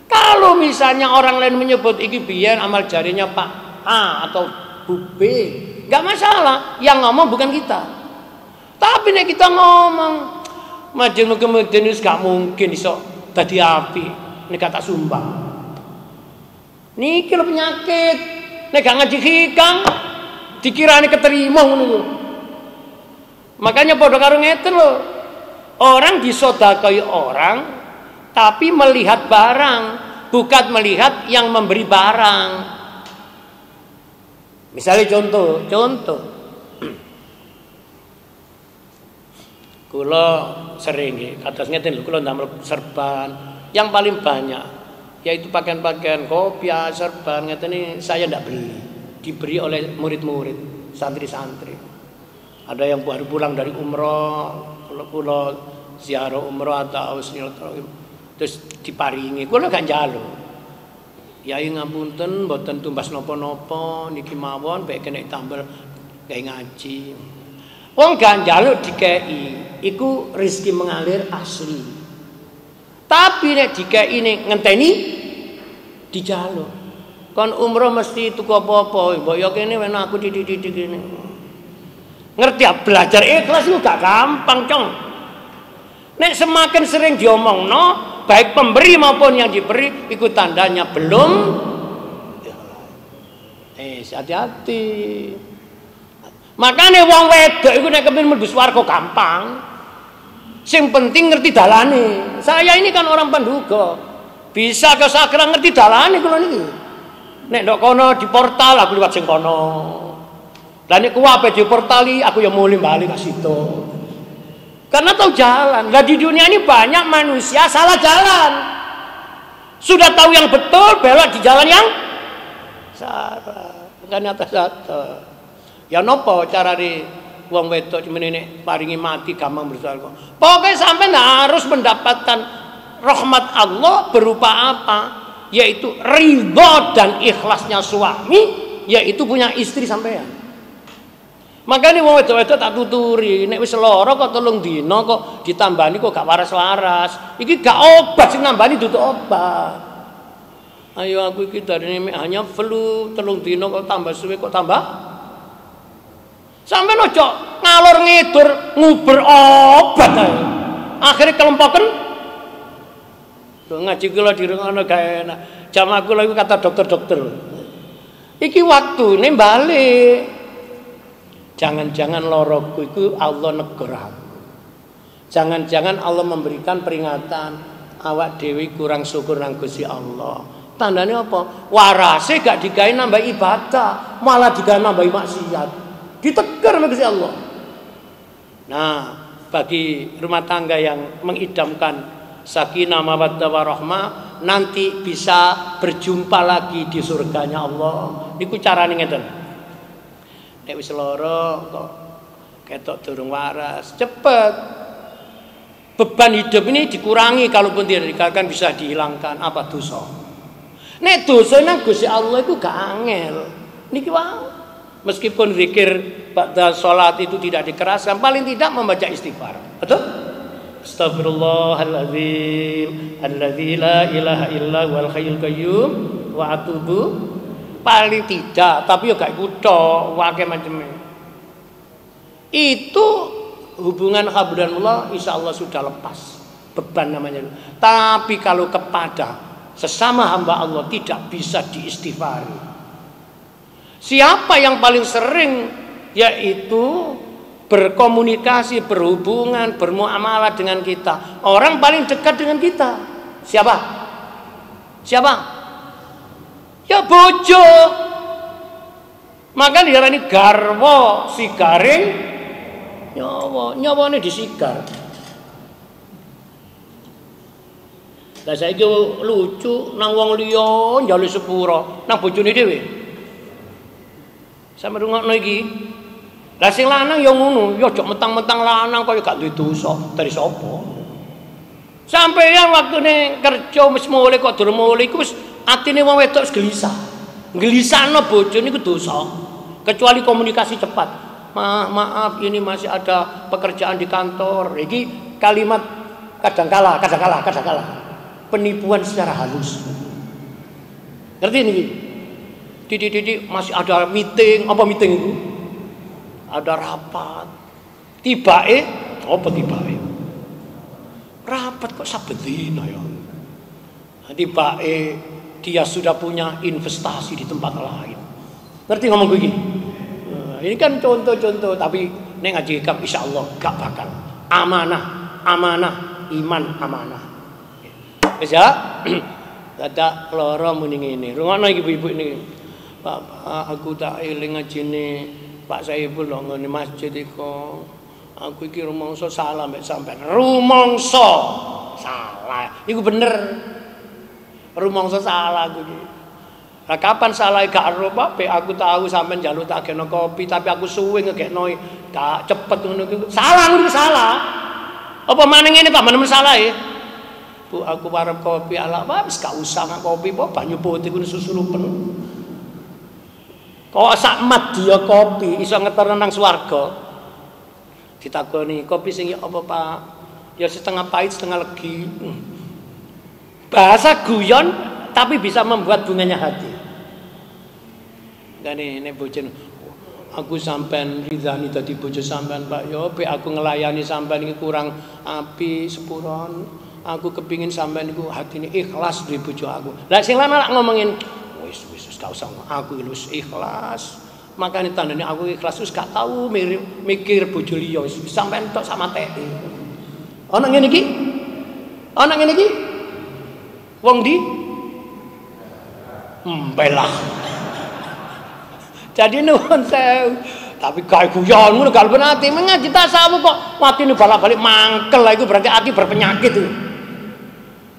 Kalau misalnya orang lain menyebut iki biyen amal jarinya Pak A atau Bu B, gak masalah, yang ngomong bukan kita. Tapi nek kita ngomong majeng kemudian wis gak mungkin iso dadi api nek kata sumbang. Niki lho penyakit. Nek gak ngaji hikam dikirani keterima ngono lho. Makanya padha karo ngeten lho. Orang disedekahi orang tapi melihat barang, bukan melihat yang memberi barang. Misalnya contoh. Kula sering kados ngeten lho, kula ndamel serban yang paling banyak yaitu pakaian-pakaian kopiah, serban ngeten saya ndak beli, diberi oleh murid-murid, santri-santri. Ada yang baru pulang dari umroh, kula ziarah umroh atau silaturahim terus diparingi, kula gak njaluk. Yai ngapunten mboten tumbas napa-napa niki mawon bae kena tambel gawe ngaji. Wong gak njaluk dikei, iku rezeki mengalir asli. Tapi nek dikei ning ngenteni dijaluk. Kon umroh mesti tuku apa-apa, mbok yo kene wen aku didik kene. Ngerti ya, belajar ikhlas itu gak gampang, Cong. Nek semakin sering diomongno, baik pemberi maupun yang diberi, itu tandanya belum. Hati-hati. Makanya wong wedok iku nek kepengin mlebu swarga gampang. Sing penting ngerti dalane. Saya ini kan orang Panduga. Bisa ke sakra ngerti dalane kula niki. Nek ndok kono di portal aku liwat sing kono. Lah nek kuwape di portali aku ya muli bali ka situ. Karena tahu jalan. Lah di dunia ini banyak manusia salah jalan. Sudah tahu yang betul belok di jalan yang salah. Bukan atas. Ya nopo carane wong wedok menene paringi mati gampang bersoal. Pokoknya sampai harus mendapatkan rahmat Allah berupa apa? Yaitu ridho dan ikhlasnya suami, yaitu punya istri sampean. Makanya wong wedok-wedok tak tuturi, nek wis lara kok 3 dina kok ditambani kok gak waras-waras. Iki gak obat sing nambani dudu obat. Ayo aku iki darine hanya flu 3 dina kok tambah suwe kok tambah. Sampai ojo ngalor ngidur nguber obat ae. Akhire kelempoken. Ngaji kula dirungono gawe enak. Jam aku lha iku kata dokter-dokter. Iki waktune balik. Jangan-jangan loroku iku Allah negur aku. Jangan-jangan Allah memberikan peringatan awak dewi kurang syukur nang Gusti Allah. Tandane apa? Warase gak digawe nambah ibadah, malah digawe nambah maksiat. Ditegur sama Gusti Allah. Nah, bagi rumah tangga yang mengidamkan sakinah mawaddah warahmah nanti bisa berjumpa lagi di surganya Allah. Niku carane ngeten. Nek wis lara kok ketok durung waras, cepet. Beban hidup ini dikurangi kalaupun tidak dikatakan bisa dihilangkan apa dosa. Nek dosa nang Gusti Allah iku gak angel. Niki wae. Meskipun zikir pada sholat itu tidak dikeraskan, paling tidak membaca istighfar. Betul? Astagfirullahaladzim alladzi la ilaha illa huwal hayyul qayyum wa atubu. Paling tidak, tapi yo gak iku tok, wae macam itu hubungan hablanullah insyaallah sudah lepas beban namanya. Tapi kalau kepada sesama hamba Allah tidak bisa diistighfari. Siapa yang paling sering? Yaitu berkomunikasi, berhubungan, bermuamalah dengan kita. Orang paling dekat dengan kita siapa? Siapa? Ya bojo. Maka diarani garwa sigaring nyawa. Nyawane disigar. Lah saiki lucu nang wong liya njaluk sepura, nang bojone dhewe. Sampe rungokno iki. Lah sing lanang ya ngono, ya aja mentang-mentang lanang kaya gak duwe dosa, dari sapa? Sampeyan waktune kerja wis mulih kok durung mulih iku wis atine wong wedok wis gelisah. Gelisahno bojone iku dosa. Kecuali komunikasi cepat. Maaf ini masih ada pekerjaan di kantor. Iki kalimat kadangkala. Penipuan secara halus. Ngerti ini? Didik masih ada meeting, apa meeting itu? Ada rapat. Tibae, apa tibae? Rapat kok sabedina ya. Tibae dia sudah punya investasi di tempat lain. Ngerti ngomong begini? Ini kan contoh-contoh, tapi nek ngaji kam insyaallah gak bakal. Amanah, iman amanah. Wis ya. Dadak lara muni ngene. Rungono iki ibu-ibu niki. Pak, aku tak eling ngajine Pak Saiful lho ngene masjid iku. Aku iki rumangsa salah mek sampean. Rumangsa salah. Iku bener. Rumangsa salah aku iki. Lah kapan salah gak ero Pak? Aku tahu sampean njaluk tak geno kopi tapi aku suwe ngegekno gak cepet ngono iku. Salah ngono salah. Apa maneh ngene kok menemen salah ya? Bu aku warep kopi ala wis gak usah nang kopi apa banyu putih ku susu lupen. Kok sak mat dia kopi iso ngeterno nang swarga. Ditakoni kopi sing apa Pak? Ya setengah pahit setengah legi. Bahasa guyon tapi bisa membuat bunganya hati. Gane nek bojone aku sampean ridani dadi bojo sampean Pak yo be aku ngelayani sampean iki kurang apik sepuron. Aku kepingin sampean niku hatine ikhlas duwe bojo aku. Lah sing lanang ngomongin wis gak usah aku wis ikhlas. Makane tandane aku ikhlas wis gak tau mikir bojo liya wis sampean tok sak mateke. Ana ngene iki? Ana ngene iki? Wong di belah. Jadi nuwun sewu. Tapi gawe guyon ngono gak ben ati mengaji tasawuf kok matine balik-balik mangkel iku berarti ati berpenyakit itu.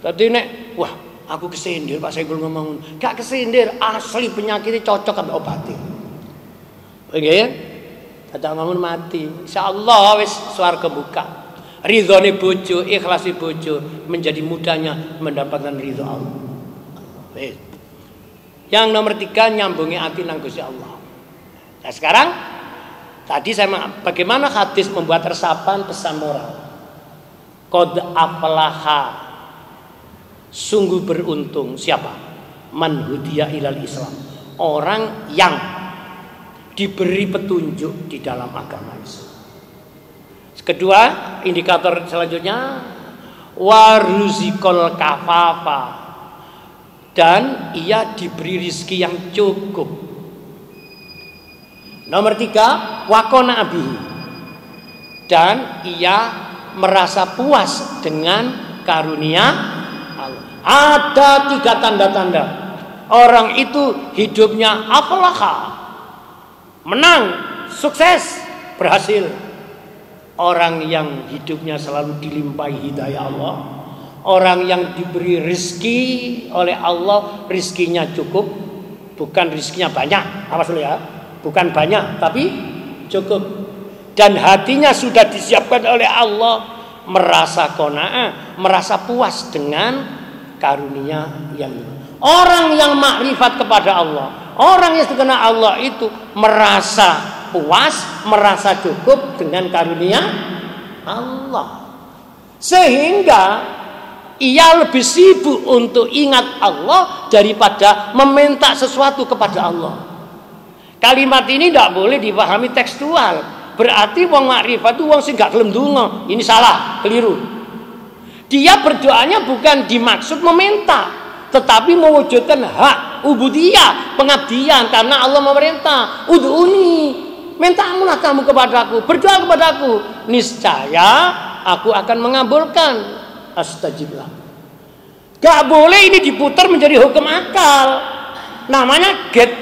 Dadi nek wah aku kesindir Pak Saiful ngomong gak kesindir asli penyakitnya cocok ambek obate. Nggih ya? Dadak ngomong mati. Insyaallah wis swarga buka. Ridhone bojo, ikhlasi bojo menjadi mudahnya mendapatkan ridho Allah. Wis. Yang nomor 3 nyambungi hati nang Gusti Allah. Nah sekarang tadi saya bagaimana hadis membuat resapan pesan moral. Qad aflaha. Sungguh beruntung siapa? Man hudiya ilal Islam. Orang yang diberi petunjuk di dalam agama Islam. Kedua, indikator selanjutnya waruzikol kafafa. Dan ia diberi rizki yang cukup. Nomor 3, wakona abihi. Dan ia merasa puas dengan karunia Allah. Ada 3 tanda-tanda. Orang itu hidupnya aflaha. Menang, sukses, berhasil. Orang yang hidupnya selalu dilimpahi hidayah Allah. Orang yang diberi rizki oleh Allah, rizkinya cukup, bukan rizkinya banyak, awas dulu ya, bukan banyak, tapi cukup. Dan hatinya sudah disiapkan oleh Allah, merasa qanaah, merasa puas dengan karunia yang orang yang makrifat kepada Allah, orang yang dikenal Allah itu merasa puas, merasa cukup dengan karunia Allah, sehingga ia lebih sibuk untuk ingat Allah daripada meminta sesuatu kepada Allah. Kalimat ini tidak boleh dipahami tekstual. Berarti wong makrifat itu wong sing gak gelem ndonga. Ini salah, keliru. Dia berdoanya bukan dimaksud meminta, tetapi mewujudkan hak ubudiyah, pengabdian, karena Allah memerintah, ud'uni, Mintalah kamu kepadaku, berdoa kepadaku, niscaya aku akan mengabulkan. Astajiblah. Gak boleh ini diputar menjadi hukum akal. Namanya gate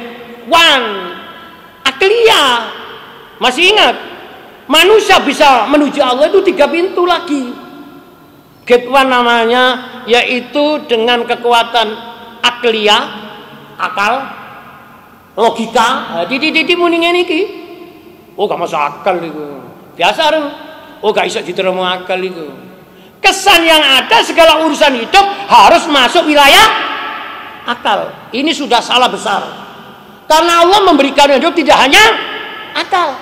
one, akliyah. Masih ingat? Manusia bisa menuju Allah itu 3 pintu lagi. Gate one namanya, yaitu dengan kekuatan akliyah, akal, logika. Titik-titik muningan ini. Oh gak masuk akal itu. Biasa orang. Oh gak bisa diterima akal itu. Kesan yang ada segala urusan hidup harus masuk wilayah akal. Ini sudah salah besar. Karena Allah memberikan hidup tidak hanya akal.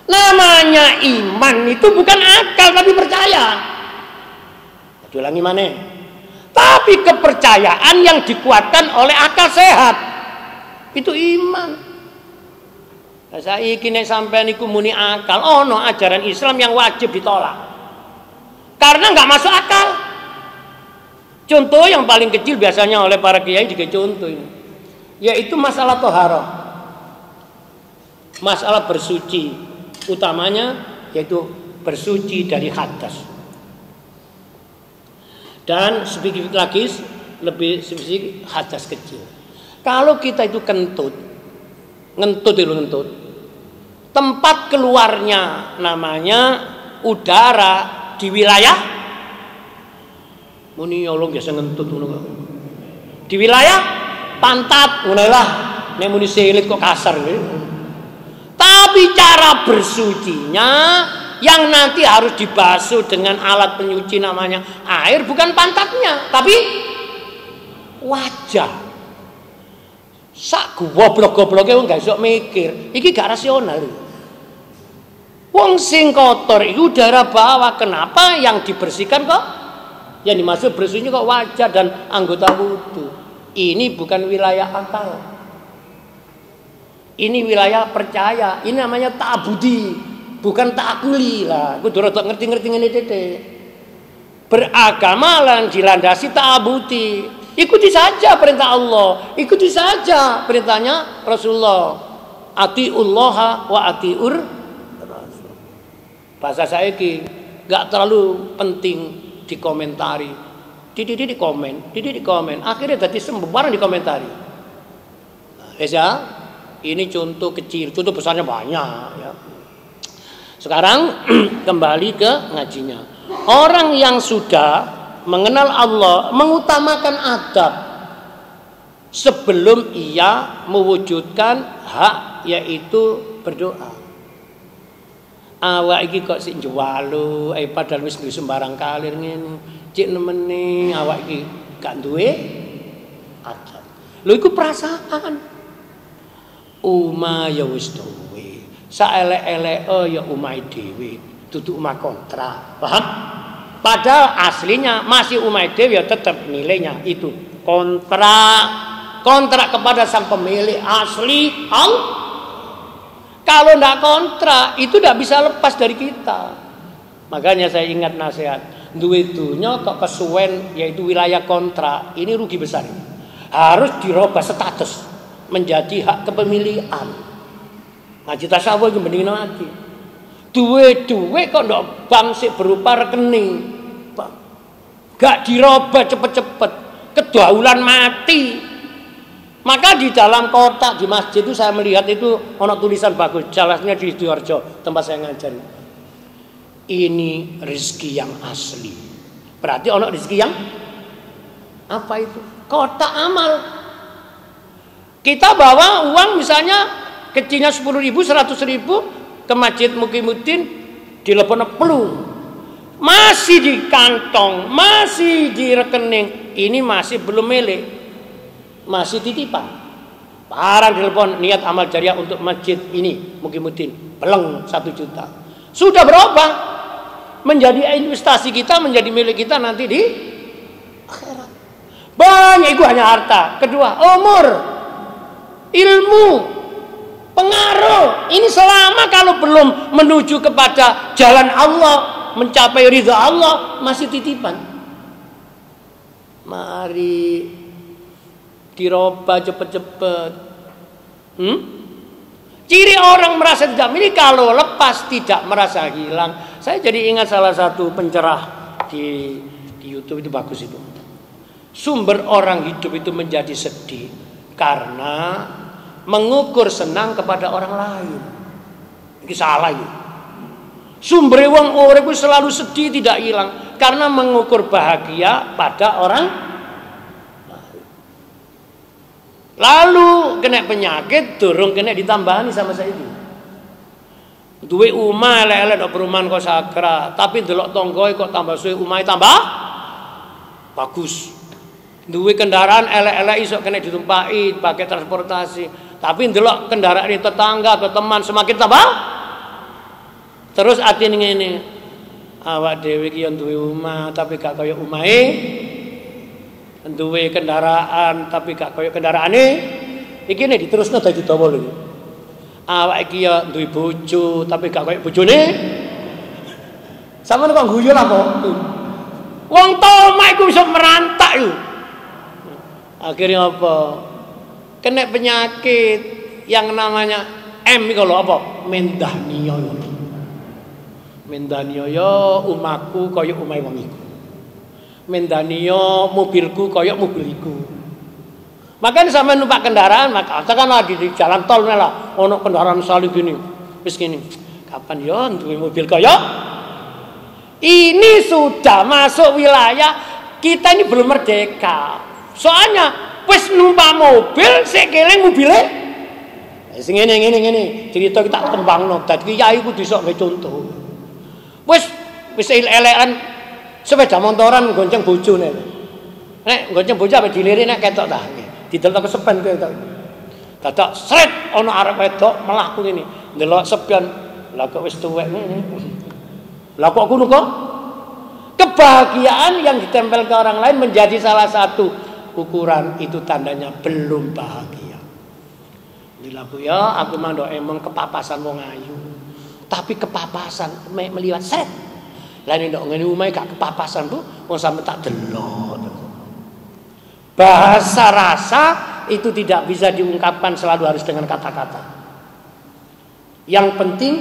Namanya iman itu bukan akal tapi percaya. Ulangi mana? Tapi kepercayaan yang dikuatkan oleh akal sehat. Itu iman. Saiki nek sampean iku muni akal, ono ajaran Islam yang wajib ditolak. Karena nggak masuk akal. Contoh yang paling kecil biasanya oleh para kiai juga contoh ini, yaitu masalah toharoh, masalah bersuci, utamanya yaitu bersuci dari hadas. Dan sedikit lagi lebih spesifik hadas kecil. Kalau kita itu ngentut, tempat keluarnya namanya udara di wilayah muni Allah biasa ngentut di wilayah pantat lah nek muni selit kok kasar gitu. Tapi cara bersucinya yang nanti harus dibasuh dengan alat penyuci namanya air, bukan pantatnya tapi wajah. Sak goblok-gobloke wong gak iso mikir. Iki gak rasional. Wong sing kotor itu udara bawah. Kenapa yang dibersihkan kok? Yang dimaksud bersihnya kok wajah dan anggota wudu. Ini bukan wilayah akal. Ini wilayah percaya. Ini namanya ta'budi, bukan ta'akuli lah. Kudu rada ngerti-ngerti ngene titik. Beragama lan dilandasi ta'budi. Ikuti saja perintah Allah, ikuti saja perintahnya Rasulullah. Atiullaha wa atiur Rasul. Bahasa saya ki gak terlalu penting dikomentari. Di komen. Akhirnya jadi sembarang dikomentari. Ya, ini contoh kecil, contoh besarnya banyak. Ya. Sekarang kembali ke ngajinya. Orang yang sudah mengenal Allah, mengutamakan adab sebelum ia mewujudkan hak, yaitu berdoa. Awak iki kok sik njuwalu, padahal wis sembarang kalir ngene. Cik nemeni awak iki gak duwe adab. Lho iku perasaan. Uma ya wis duwe. Saelek-elek ya umahe dhewe, dudu umah kontrak. Paham? Padahal aslinya masih umat dewi ya tetap nilainya itu kontrak kepada sang pemilik asli Allah. Kalau tidak kontrak itu tidak bisa lepas dari kita. Makanya saya ingat nasihat, duwe-dunya kok kesuwen yaitu wilayah kontrak, ini rugi besar. Harus dirubah status menjadi hak kepemilikan. Ngaji tasawuf iki mending ngaji. Duwe kok ndak bank sik berupa rekening. Gak dirobah cepet-cepet, kedaulan mati. Maka di dalam kotak di masjid itu saya melihat itu ono tulisan bagus, jelasnya di Sidoarjo tempat saya ngajar. Ini rezeki yang asli. Berarti ono rezeki yang apa itu? Kotak amal. Kita bawa uang misalnya kecilnya 10.000, 100.000 ke masjid Mukimuddin, dilepon pelung. Masih di kantong, masih di rekening, ini masih belum milik, masih titipan. Barang telepon niat amal jariah untuk masjid ini Mukimuddin, peleng 1 juta. Sudah berubah menjadi investasi kita, menjadi milik kita nanti di akhirat. Banyak itu hanya harta. Kedua, umur, ilmu, pengaruh. Ini selama kalau belum menuju kepada jalan Allah, mencapai ridha Allah, masih titipan. Mari dirubah cepet-cepet. Ciri orang merasa tidak miliki kalau lepas tidak merasa hilang. Saya jadi ingat salah satu pencerah di YouTube itu bagus itu. Sumber orang hidup itu menjadi sedih karena mengukur senang kepada orang lain. Ini salah itu. Sumber wong urip selalu sedih tidak hilang karena mengukur bahagia pada orang lain. Lalu kena penyakit durung kena ditambani sama saya itu. Duwe umah elek-elek ndok perumahan kok sakra, tapi delok tanggoe kok tambah suwe umahe tambah bagus. Duwe kendaraan elek-elek iso kena ditumpaki pakai transportasi, tapi ndelok kendaraan tetangga atau teman semakin tambah. Terus atine ngene. Awak dhewe iki yo duwe omah tapi gak kaya omahe. Duwe kendaraan tapi gak kaya kendaraane. Iki nek diterusno dadi dawa lho. Awak iki yo duwe bojo tapi gak kaya bojone. Sampeyan kok guyon apa? Wong omah iku iso merantak yo. Akhirnya apa? Kena penyakit yang namanya M iku lho apa? Mendah niyo. Mendaniyo umaku kaya umai wong iku. Mendaniyo mobilku kaya mobil iku. Makanya sampe numpak kendaraan, maka kan lagi di jalan tol lah, ono kendaraan sali gini. Wis gini. Kapan yo duwe mobil kaya? Ini sudah masuk wilayah kita ini belum merdeka. Soalnya wis numpak mobil sik keling mobile. Sing ngene. Cerita kita tembangno. Dadi kiai ku disok gawe contoh. Wis elek-elekan sepeda motoran gonceng bojone. Nek gonceng bojo ape dilirik nek ketok ta. Didelok kesepen kowe tok. Dadak sret ana arep wedok mlaku ngene. Ndelok sepion. Lah kok wis tuwek ngene. Lah kok ngono kok? Kebahagiaan yang ditempel ke orang lain menjadi salah satu ukuran, itu tandanya belum bahagia. Dilaku ya aku mandok emang kepapasan wong ayu. Tapi kepapasan melihat set. Lah nek ngene umai gak kepapasan Bu, wong sampe tak delok. Bahasa rasa itu tidak bisa diungkapkan selalu harus dengan kata-kata. Yang penting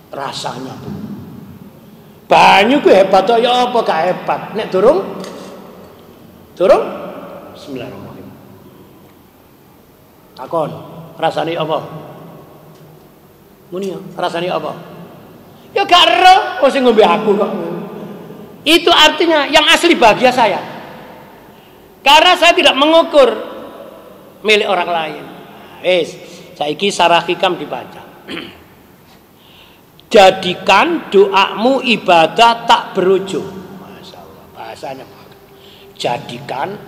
rasanya Bu. Banyu ku hebat ya apa gak hebat. Nek durung Bismillahirrahmanirrahim. Takon, rasane apa? Muni ya, rasane apa? Ya gak ero, kok sing ngombe aku kok. Itu artinya yang asli bahagia saya. Karena saya tidak mengukur milik orang lain. Wis, saiki sarah hikam dibaca. Jadikan doamu ibadah tak berujung. Masyaallah, bahasanya. Jadikan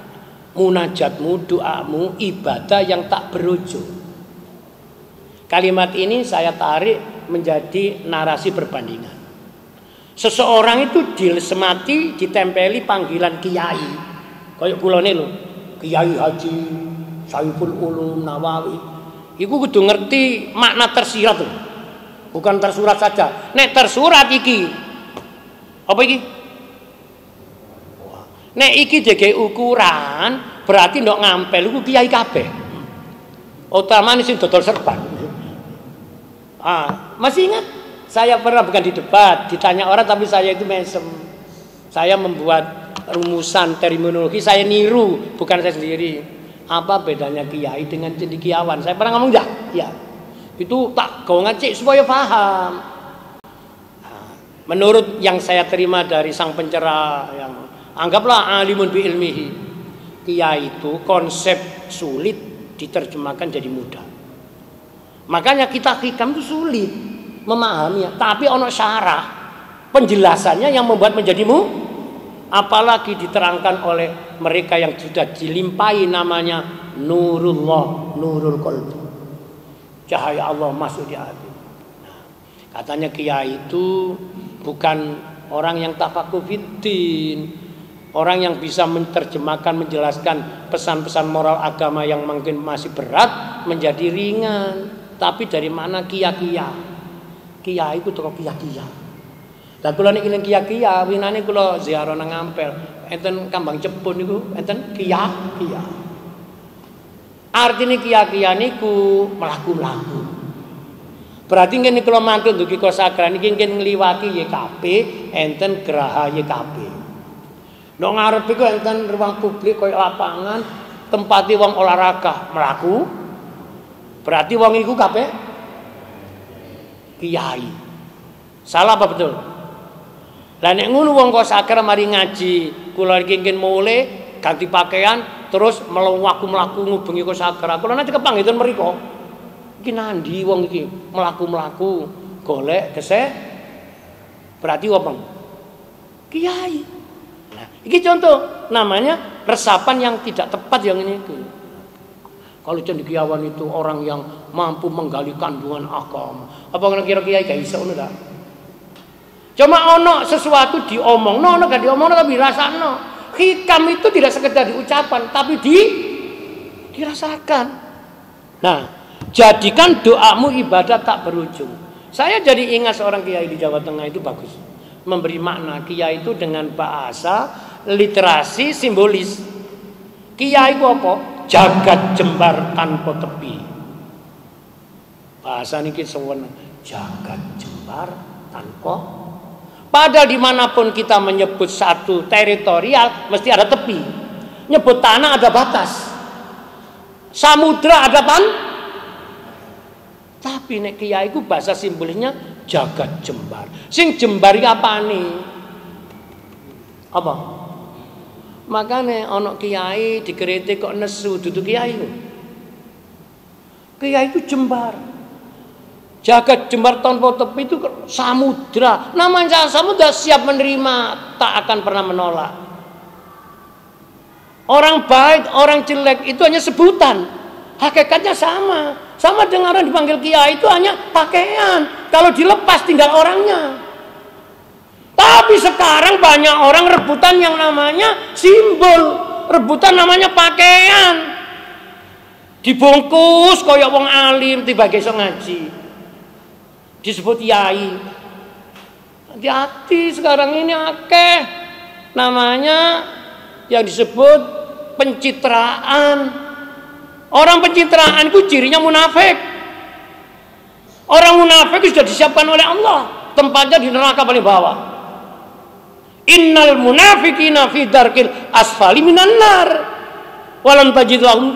munajatmu, doamu ibadah yang tak berujung. Kalimat ini saya tarik menjadi narasi perbandingan. Seseorang itu disemati, ditempeli panggilan kiai. Kayak kulone lho, Kiai Haji Saiful Ulum Nawawi. Iku kudu ngerti makna tersirat lho. Bukan tersurat saja. Nek tersurat iki. Apa iki? Nek iki dhewe ukuran, berarti ndok ngampel iku kiai kabeh. Utamane sing dodol serban. Masih ingat? Saya pernah bukan di debat, ditanya orang tapi saya itu mesem. Saya membuat rumusan terminologi, saya niru, bukan saya sendiri. Apa bedanya kiai dengan cendekiawan? Saya pernah ngomong enggak? Ya. Itu tak gawangan cek supaya paham. Menurut yang saya terima dari sang pencerah yang anggaplah alimun bi ilmihi. Kiai itu konsep sulit diterjemahkan jadi mudah. Makanya kita hikam itu sulit memahaminya, tapi ono syarah penjelasannya yang membuat menjadimu, apalagi diterangkan oleh mereka yang sudah dilimpahi namanya nurullah, nurul qalbi, cahaya Allah masuk di hati. Katanya kiai itu bukan orang yang tafakuh fiddin, orang yang bisa menerjemahkan, menjelaskan pesan-pesan moral agama yang mungkin masih berat menjadi ringan. Tapi dari mana kia-kia? Kia itu toko kia-kia. Dan kula niki kia-kia, winane kula ziarah nang Ampel, enten Kambang Cepun niku enten kia-kia. Artine kiai-kiai niku mlaku-mlaku. Berarti ngene kula mantun dugi kosakran iki nggih ngliwati YKP enten geraha YKP. Nek ngarep iku enten ruang publik koyo lapangan, tempati wong olahraga mlaku. Berarti wong iku kabeh kiai. Salah apa betul? Lah nek ngono wong kosakran mari ngaji, kula iki nggih mulai ganti pakaian terus mlaku-mlaku ngubengi kosakran. Kula nanti kepanggitan mriko. Iki nandi wong iki mlaku-mlaku golek gesek berarti apa? Kiai. Nah, iki contoh namanya resapan yang tidak tepat yang ini itu. Kalau cendekiawan itu orang yang mampu menggali kandungan agama. Apa kira kiai gak iso ngono ta? Cuma ono sesuatu diomong, ono gak diomong tapi dirasakno. Hikam itu tidak sekedar diucapan tapi dirasakan. Nah, jadikan doamu ibadah tak berujung. Saya jadi ingat seorang kiai di Jawa Tengah itu bagus. Memberi makna kiai itu dengan bahasa literasi simbolis. Kiai itu apa? Jagat jembar tanpa tepi. Bahasa niki sewenang. Jagat jembar tanpa. Padahal dimanapun kita menyebut satu teritorial mesti ada tepi. Nyebut tanah ada batas. Samudra ada tapi nek kiai ku bahasa simbolnya jagat jembar. Sing jembar iki apane? Apa? Makane ana kiai dikritik kok nesu dudu kiai. Kiai itu jembar. Jagat jembar tanpa tepi itu samudra. Namanya samudra siap menerima, tak akan pernah menolak. Orang baik, orang jelek itu hanya sebutan. Hakikatnya sama. Sama dengan orang dipanggil kiai itu hanya pakaian. Kalau dilepas tinggal orangnya. Tapi sekarang banyak orang rebutan yang namanya simbol. Rebutan namanya pakaian. Dibungkus koyok wong alim tiba iso ngaji. Disebut kiai. Hati-hati sekarang ini akeh. Namanya yang disebut pencitraan. Orang pencitraan itu cirinya munafik. Orang munafik sudah disiapkan oleh Allah. Tempatnya di neraka paling bawah. Innal munafiqina fi darkil asfali minan nar. Walan tajid lahum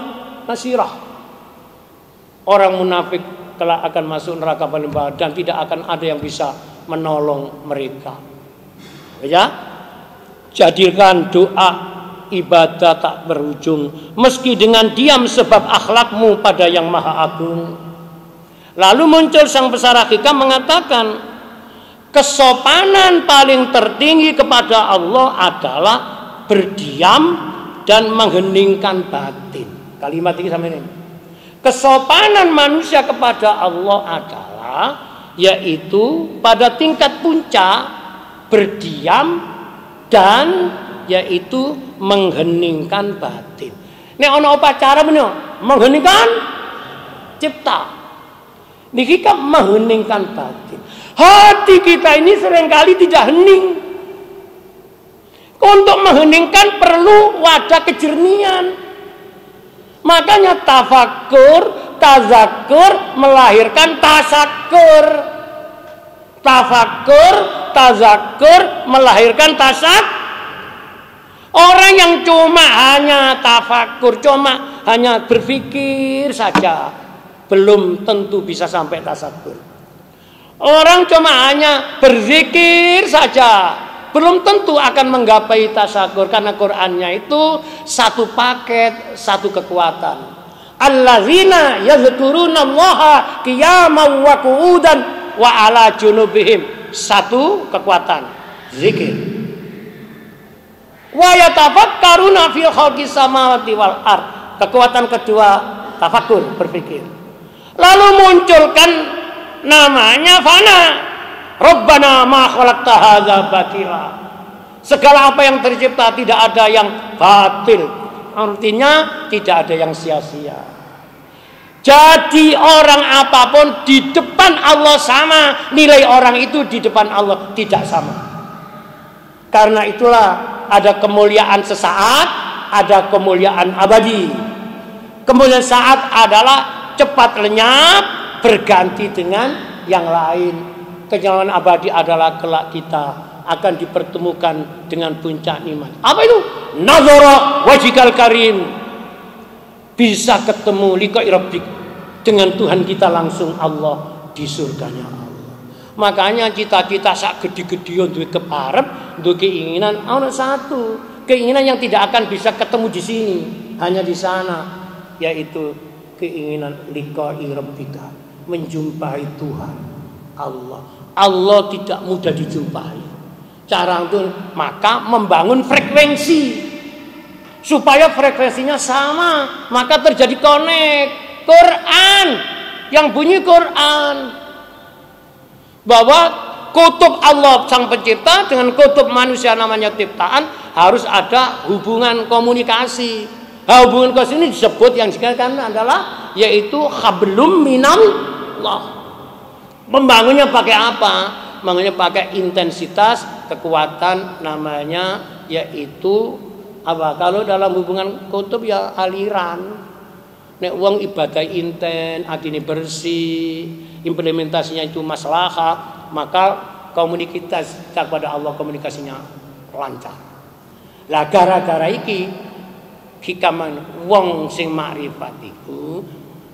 nasirah. Orang munafik kelak akan masuk neraka paling bawah dan tidak akan ada yang bisa menolong mereka. Ya? Jadikan doa ibadah tak berujung meski dengan diam sebab akhlakmu pada yang maha agung. Lalu muncul sang pesara hikam mengatakan kesopanan paling tertinggi kepada Allah adalah berdiam dan mengheningkan batin. Kalimat ini sama ini. Kesopanan manusia kepada Allah adalah yaitu pada tingkat puncak berdiam dan yaitu mengheningkan batin. Nek ana upacara menyo mengheningkan cipta. Niki kan mengheningkan batin. Hati kita ini seringkali tidak hening. Untuk mengheningkan perlu wadah kejernihan. Makanya tafakur, tazakur melahirkan tasakur. Tafakur, tazakur melahirkan tasak. Orang yang cuma hanya tafakur, cuma hanya berpikir saja, belum tentu bisa sampai tasakur. Orang cuma hanya berzikir saja, belum tentu akan menggapai tasakur. Karena Qur'annya itu satu paket, satu kekuatan. Allazina yazkurunallaha qiyaman wa qu'udan wa ala junubihim. Satu kekuatan, zikir. Wa yatafakkaruna fi khalqis samawati wal ard. Kekuatan kedua tafakkur, berpikir. Lalu munculkan namanya fana. Rabbana ma khalaqta hadza batila. Segala apa yang tercipta tidak ada yang batil. Artinya tidak ada yang sia-sia. Jadi orang apapun di depan Allah sama, nilai orang itu di depan Allah tidak sama. Karena itulah ada kemuliaan sesaat, ada kemuliaan abadi. Kemudian saat adalah cepat lenyap, berganti dengan yang lain. Kenyamanan abadi adalah kelak kita akan dipertemukan dengan puncak nikmat. Apa itu? Nazara wajhikal karim. Bisa ketemu liqa'i rabbik, dengan Tuhan kita langsung Allah di surganya Allah. Makanya cita-cita sak gede-gede duwe keparep, duwe keinginan ana satu, keinginan yang tidak akan bisa ketemu di sini, hanya di sana, yaitu keinginan liqa'i rabbika, menjumpai Tuhan Allah. Allah tidak mudah dijumpai. Cara itu maka membangun frekuensi supaya frekuensinya sama, maka terjadi connect. Quran yang bunyi Quran bahwa kutub Allah sang pencipta dengan kutub manusia namanya ciptaan harus ada hubungan komunikasi. Hubungan komunikasi ini disebut yang dikatakan adalah yaitu hablum minallah. Membangunnya pakai apa? Membangunnya pakai intensitas kekuatan namanya yaitu apa? Kalau dalam hubungan kutub ya aliran. Nek wong ibadah inten, atine bersih, implementasinya itu maslahah, maka komunikasi kepada Allah komunikasinya lancar. Lah gara-gara iki hikaman wong sing makrifat iku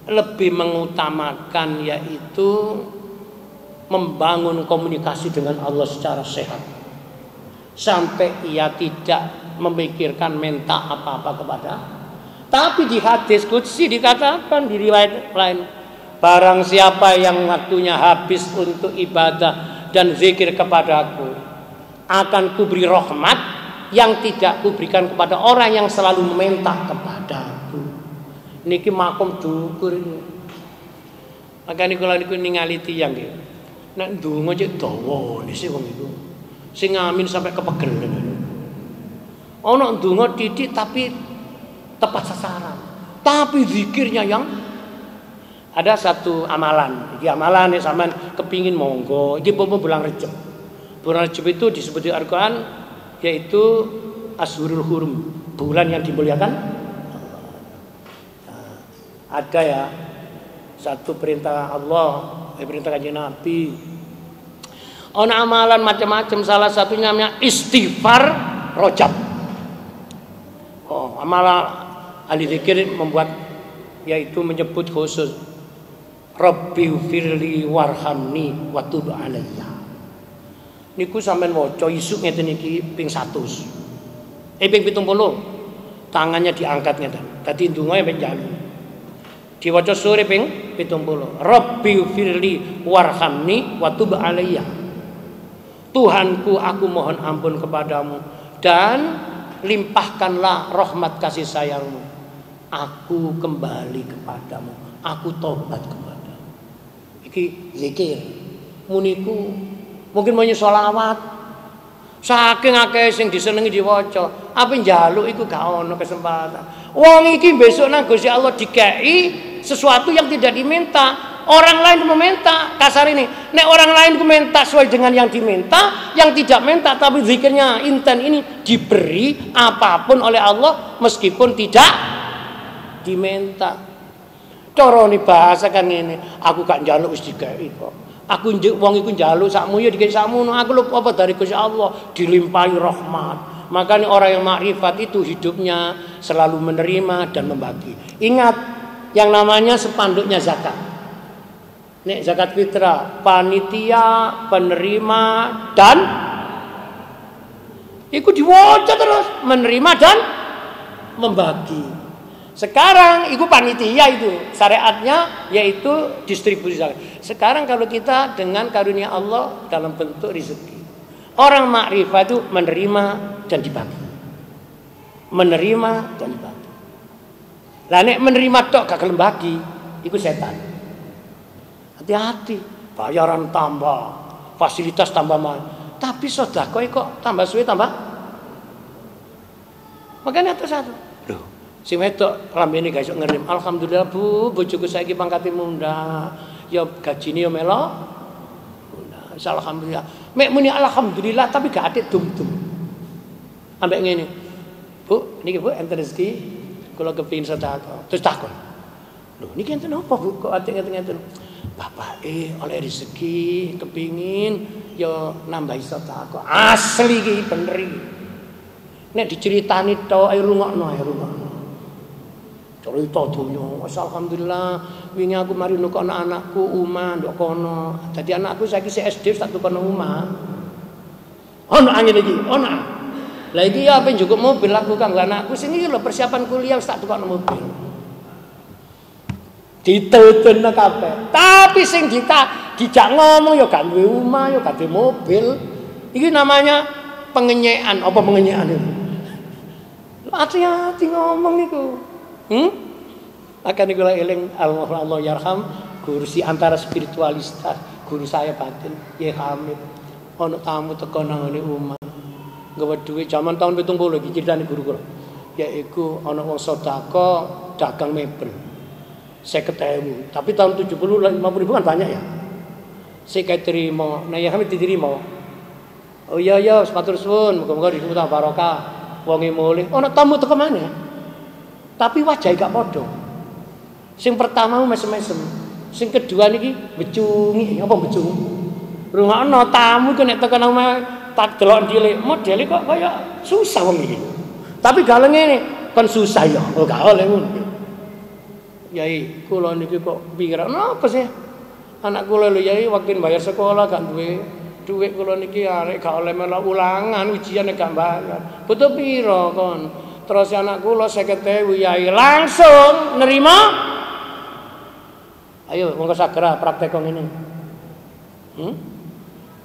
lebih mengutamakan yaitu membangun komunikasi dengan Allah secara sehat. Sampai ia tidak memikirkan minta apa-apa kepada. Tapi di hadis qudsi dikatakan di riwayat lain, barang siapa yang waktunya habis untuk ibadah dan zikir kepadaku, akan kuberi rahmat yang tidak kuberikan kepada orang yang selalu meminta kepadaku. Niki makom dukur ini. Makanya kalau niku ningali tiyang nggih. Nek ndonga cek dawa nisi wong iku. Sing ngamin sampai kepegel. Ono ndonga titik tapi tepat sasaran, tapi zikirnya yang ada satu amalan. Ini amalan yang sampean kepingin monggo. Ini bulan Rejab. Bulan Rejab itu disebut di Al-Quran yaitu Ashurul Hurum, bulan yang dimuliakan. Nah, ada ya satu perintah Allah, perintah kanjeng Nabi. Ono amalan macam-macam. Salah satunya namanya istighfar Rajab. Amalan ahli zikir membuat yaitu menyebut khusus Rabbi firli warhamni wa tub alayya. Niku sampean waca isuk ngeten iki ping 100. Ping 70. Tangannya diangkat ngeten. Dadi ndonga mek jalu. Diwaca sore ping 70. Rabbi firli warhamni wa tub alayya. Tuhanku, aku mohon ampun kepadamu dan limpahkanlah rahmat kasih sayangmu. Aku kembali kepadamu. Aku tobat kepadamu. Iki zikir. Muniku mungkin mau sholawat. Saking akeh sing disenengi diwaca. Apa njaluk iku gak ono kesempatan. Wong iki besok nang Gusti Allah dikei sesuatu yang tidak diminta. Orang lain meminta, kasar ini. Nek orang lain meminta sesuai dengan yang diminta, yang tidak minta tapi zikirnya inten ini diberi apapun oleh Allah meskipun tidak diminta. Cara ni bahasa kan ini, aku gak njaluk wis dikei kok. Aku wong iku njaluk sakmu ya dikei sakmono. Aku lho apa dari Gusti Allah dilimpahi rahmat. Makanya orang yang makrifat itu hidupnya selalu menerima dan membagi. Ingat yang namanya spanduknya zakat. Nek zakat fitrah, panitia, penerima dan ikut diwaca terus, menerima dan membagi. Sekarang ikut panitia itu syariatnya yaitu distribusi zakat. Sekarang kalau kita dengan karunia Allah dalam bentuk rezeki, orang makrifat itu menerima dan dibagi, menerima dan dibagi. Lah nek menerima tok gak gelem bagi, iku setan. Hati-hati, bayaran tambah, fasilitas tambah mahal. Tapi sedekah kok tambah suwe tambah. Makanya itu satu. Loh, sing wedok lambene gak iso ngirim. Alhamdulillah Bu, bojoku saiki pangkate mundak. Ya gajine ya melok. Alhamdulillah. Mek muni alhamdulillah tapi gak ate dum-dum. Ambek ngene. Bu, niki Bu enten rezeki kula kepengin sedekah. Terus takon. Lho niki enten apa Bu kok ati ngeten-ngeten? Bapak oleh rezeki kepingin ya nambahi sedekah. Asli iki bener iki. Nek diceritani tok ayo rungokno. Cerita donya, alhamdulillah wingi aku mari nukono anakku Uma ndok kono. Dadi anakku saiki SD tak tukono Uma. Ono angin iki, ono. Lah iki ya ape njukuk mobil aku kanggo anakku sing iki lho persiapan kuliah tak tukono mobil. Ditutun kabeh. Tapi sing dijak ngomong ya gak duwe omah, ya gak duwe mobil. Iki namanya pengenyekan, apa pengenyekan itu? Hati-hati ngomong niku. Akan niku eling Allah yarham guru si antara spiritualitas, guru saya batin, ya Hamid. Ono tamu teko nang ngene omah. Nggawa dhuwit jaman tahun 70 iki critane guru kula. Yaiku ana wong sedekah dagang mebel. 50.000. Tapi tahun 70 50.000 kan banyak ya. Sik terima, nah ya kami diterima. Oh iya matur suwun, muga-muga disebut barokah. Wonge mulih. Ana tamu teko maneh. Tapi wajahe gak padha. Sing pertama mesem-mesem. Sing kedua niki becungi, apa becungi? Rungokno tamu iku nek teko nang tak delok cilik, modele kok kaya susah wong iki. Tapi gak ngene, kon susah ya. Oh gak oleh ngono. Yai, kula niki kok pikiran napa sih? Anak kula lho Yai waktu bayar sekolah gak duwe duit kula niki arek gak oleh melok ulangan ujian gak bayar. Butuh piro kon? Terus anak kula 50.000 Yai langsung nerima. Ayo monggo sagera praktek kok ngene.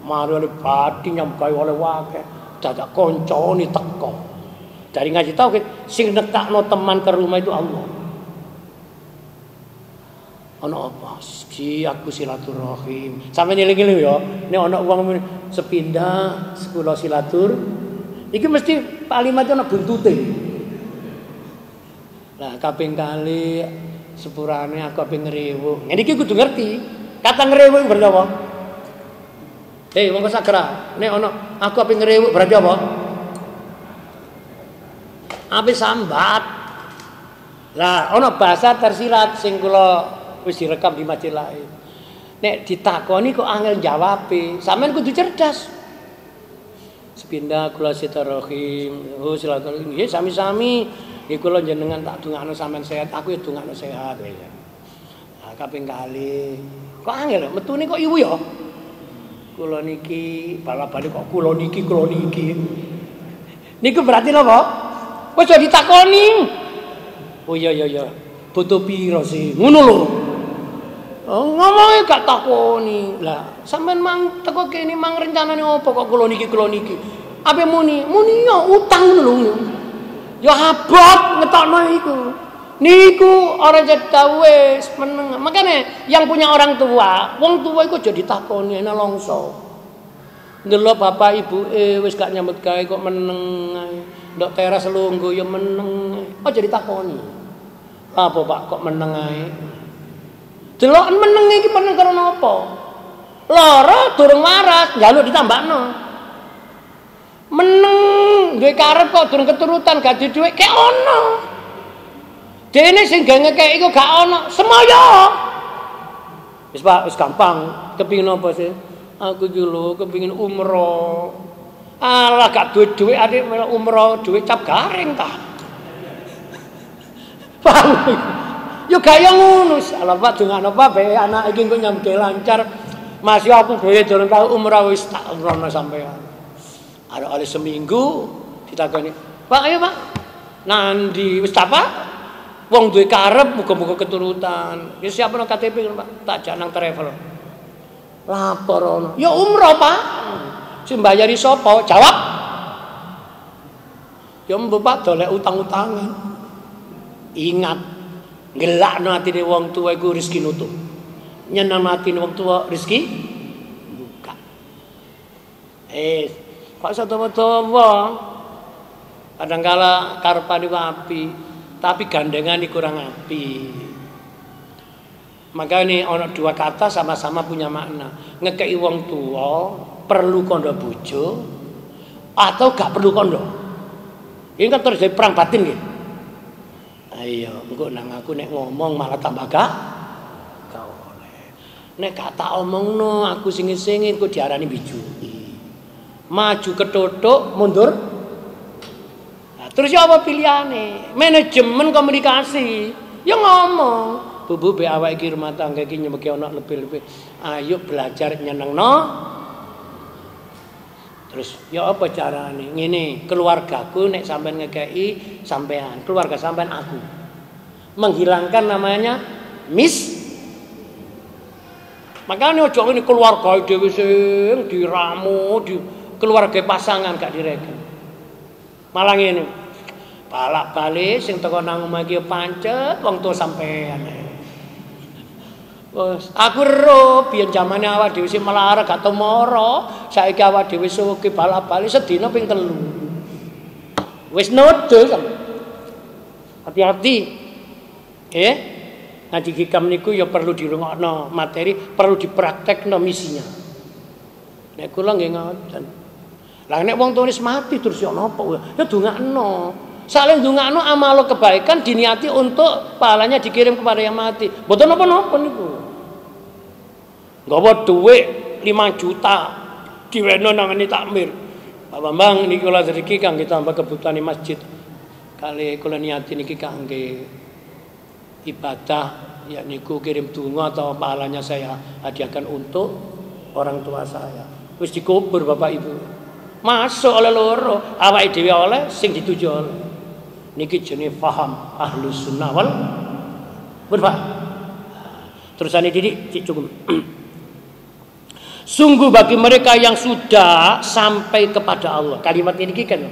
Mari oleh pati nyampai oleh wakil dadak koncone teko. Dari ngaji tauhid sing nekakno teman ke rumah itu Allah. Ana apa? Si aku silaturahim. Sampe ngeling-eling ya, nek ana wong sepindah sekula silatur, iki mesti kalimat ana buntute. Lah kaping kali sepurane aku kaping ngrewuk. Ngene iki kudu ngerti. Kata ngrewuk berarti apa? Wong sakra, nek ana aku kaping ngrewuk berarti apa? Ape sambat. Lah ana bahasa tersirat sing kula wis direkam di masjid lain. Nek ditakoni kok angel jawabe, sampean kudu cerdas. Sepindah kula silaturahim, silaturahim nggih sami-sami. Nggih kula jenengan tak dongakno sampean sehat, aku ya dongakno sehat. Nah, kaping kali. Kok angel metune kok iwu ya? Kula niki bala-bali kok kula niki. Niku berarti napa? Wis ditakoni. Oh iya. Butuh piro sih? Ngono lho. Ngomongnya gak takoni. Lah, sampean mang teko kene mang rencanane apa kok kula niki. Ape muni ya utang ngono lho. Ya abot ngetokno iku. Niku orang cedak wis meneng. Makane yang punya orang tua, wong tua iku aja ditakoni ana longso. Ndelok bapak ibu wis gak nyambut gawe kok meneng ae. Ndok teras lungguh ya meneng. Aja ditakoni. Apa Pak kok meneng ae? Delok meneng iki meneng karena apa? Lara durung waras, njaluk ditambakno. Meneng duwe karep kok durung keturutan gak duwe dhuwit kek ono. Dene sing gawe ngekek iku gak ono, semaya. Wis Pak, wis gampang. Kepingin apa sih? Aku iki lho kepingin umroh. Alah gak duwe dhuwit adik umroh, dhuwit cap garing ta. Paham? Yo gaya ngono. Salah Pak dongakno Pak bae anak iki kok nyambut lancar. Masih aku dhewe durung tau umrah wis tak umrohno sampean. Ada oleh seminggu ditakoni, "Pak, ayo Pak. Nandi wis apa? Wong duwe karep muga-muga keturutan. Ya siapno KTP Pak, tak jak nang travel." Lapor ono. Ya umroh Pak. Sing mbayari sapa? Jawab. Ya mbok Pak dolek utang-utangan. Ingat, ngelakno atine wong tuwa iku rezeki nutup. Nyenang atine wong tuwa rezeki buka. Kok satawa-tawa. Kadangkala karepane api, tapi gandengane kurang api. Makanya ana dua kata sama-sama punya makna. Ngekei wong tua perlu kondo bojo atau gak perlu kondo. Ini kan terjadi perang batin gitu. Ayo, engko nang aku nek ngomong malah tambah gak oleh. Nek gak tak omongno aku singit-singit kok diarani bijuki. Maju kethothok, mundur. Nah, terus ya apa pilihane? Manajemen komunikasi. Ya ngomong. Bu be awake iki rumah tangga iki nyemeke ana lebih-lebih. Ayo belajar nyenengno. Terus ya apa carane? Ngene, keluargaku nek sampean ngekeki sampean, keluarga sampean aku. Menghilangkan namanya makanya ojo ini keluarga dhewe sing diramu, di keluarga pasangan gak direken. Malah ngene. Balak-balik sing teko nang omah iki pancet wong tuwa sampean. Aku ero biyen zamane awak dhewe sing melarat gak temara, saiki awak dhewe suki balap-balik sedina ping 3. Wis nodo sampe. Hati-hati. Ngaji hikam niku ya perlu dirungokno materi, perlu dipraktekno misinya. Nek kula nggih ngoten. Lah nek wong tuwa wis mati terus ya napa? Ya dongakno. Saling dongakno amal kebaikan diniati untuk pahalanya dikirim kepada yang mati. Mboten napa-napa niku. Nggawa dhuwit 5 juta diweno nang ngene takmir. Pak Bambang niki kula sedeki kangge tambah kebutuhan masjid. Kali kula niati niki kangge ibadah ya niku kirim donga atau pahalanya saya hadiahkan untuk orang tua saya. Wis dikubur Bapak Ibu. Masuk oleh loro, awake dhewe oleh sing dituju oleh. Niki jenenge paham Ahlus Sunnah wal Jamaah. Terusane didik cukup. Sungguh bagi mereka yang sudah sampai kepada Allah. Kalimat ini kan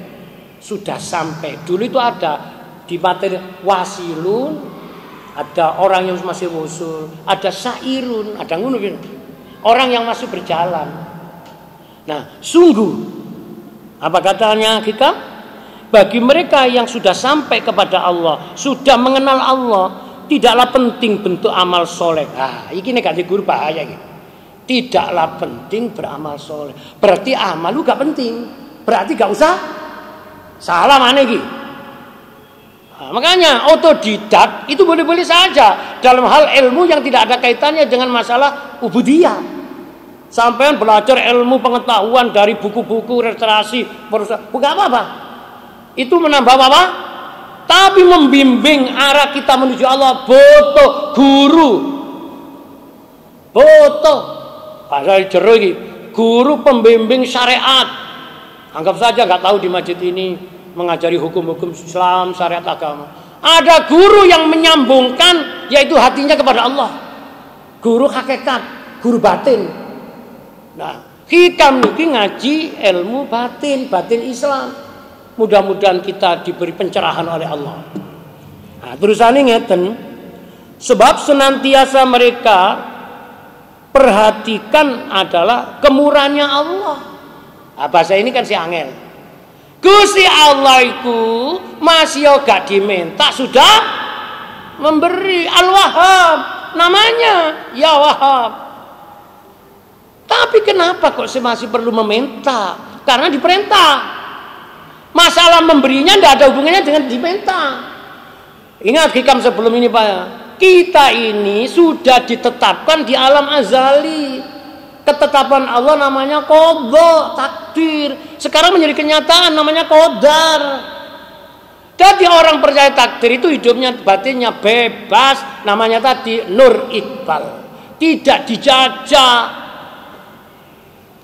sudah sampai. Dulu itu ada di materi wasilun, ada orang yang masih wusul, ada sairun, ada ngono gitu. Orang yang masih berjalan. Nah, sungguh apa katanya kita? Bagi mereka yang sudah sampai kepada Allah, sudah mengenal Allah, tidaklah penting bentuk amal soleh. Nah, ini nek guru bahaya gitu. Tidaklah penting beramal soleh. Berarti amal lu gak penting. Berarti gak usah. Salah mana gitu. Nah, makanya otodidak itu boleh-boleh saja dalam hal ilmu yang tidak ada kaitannya dengan masalah ubudiyah. Sampean belajar ilmu pengetahuan dari buku-buku literasi, bukan apa-apa. Itu menambah apa? Tapi membimbing arah kita menuju Allah butuh guru. Butuh bahasa jero iki, guru pembimbing syariat. Anggap saja nggak tahu di masjid ini mengajari hukum-hukum Islam, syariat agama. Ada guru yang menyambungkan yaitu hatinya kepada Allah. Guru hakikat, guru batin. Nah, hikam niki ngaji ilmu batin Islam. Mudah-mudahan kita diberi pencerahan oleh Allah. Nah, terusane ngeten. Sebab senantiasa mereka perhatikan adalah kemurahannya Allah. Nah, bahasa ini kan si angel. Gusti Allah itu masih gak diminta sudah memberi. Al-Wahhab namanya, ya Wahhab. Tapi kenapa kok masih perlu meminta? Karena diperintah. Masalah memberinya tidak ada hubungannya dengan diminta. Ingat hikam sebelum ini Pak. Kita ini sudah ditetapkan di alam azali. Ketetapan Allah namanya qadha, takdir. Sekarang menjadi kenyataan namanya qadar. Jadi orang percaya takdir itu hidupnya batinnya bebas. Namanya tadi nur iqbal. Tidak dijajah.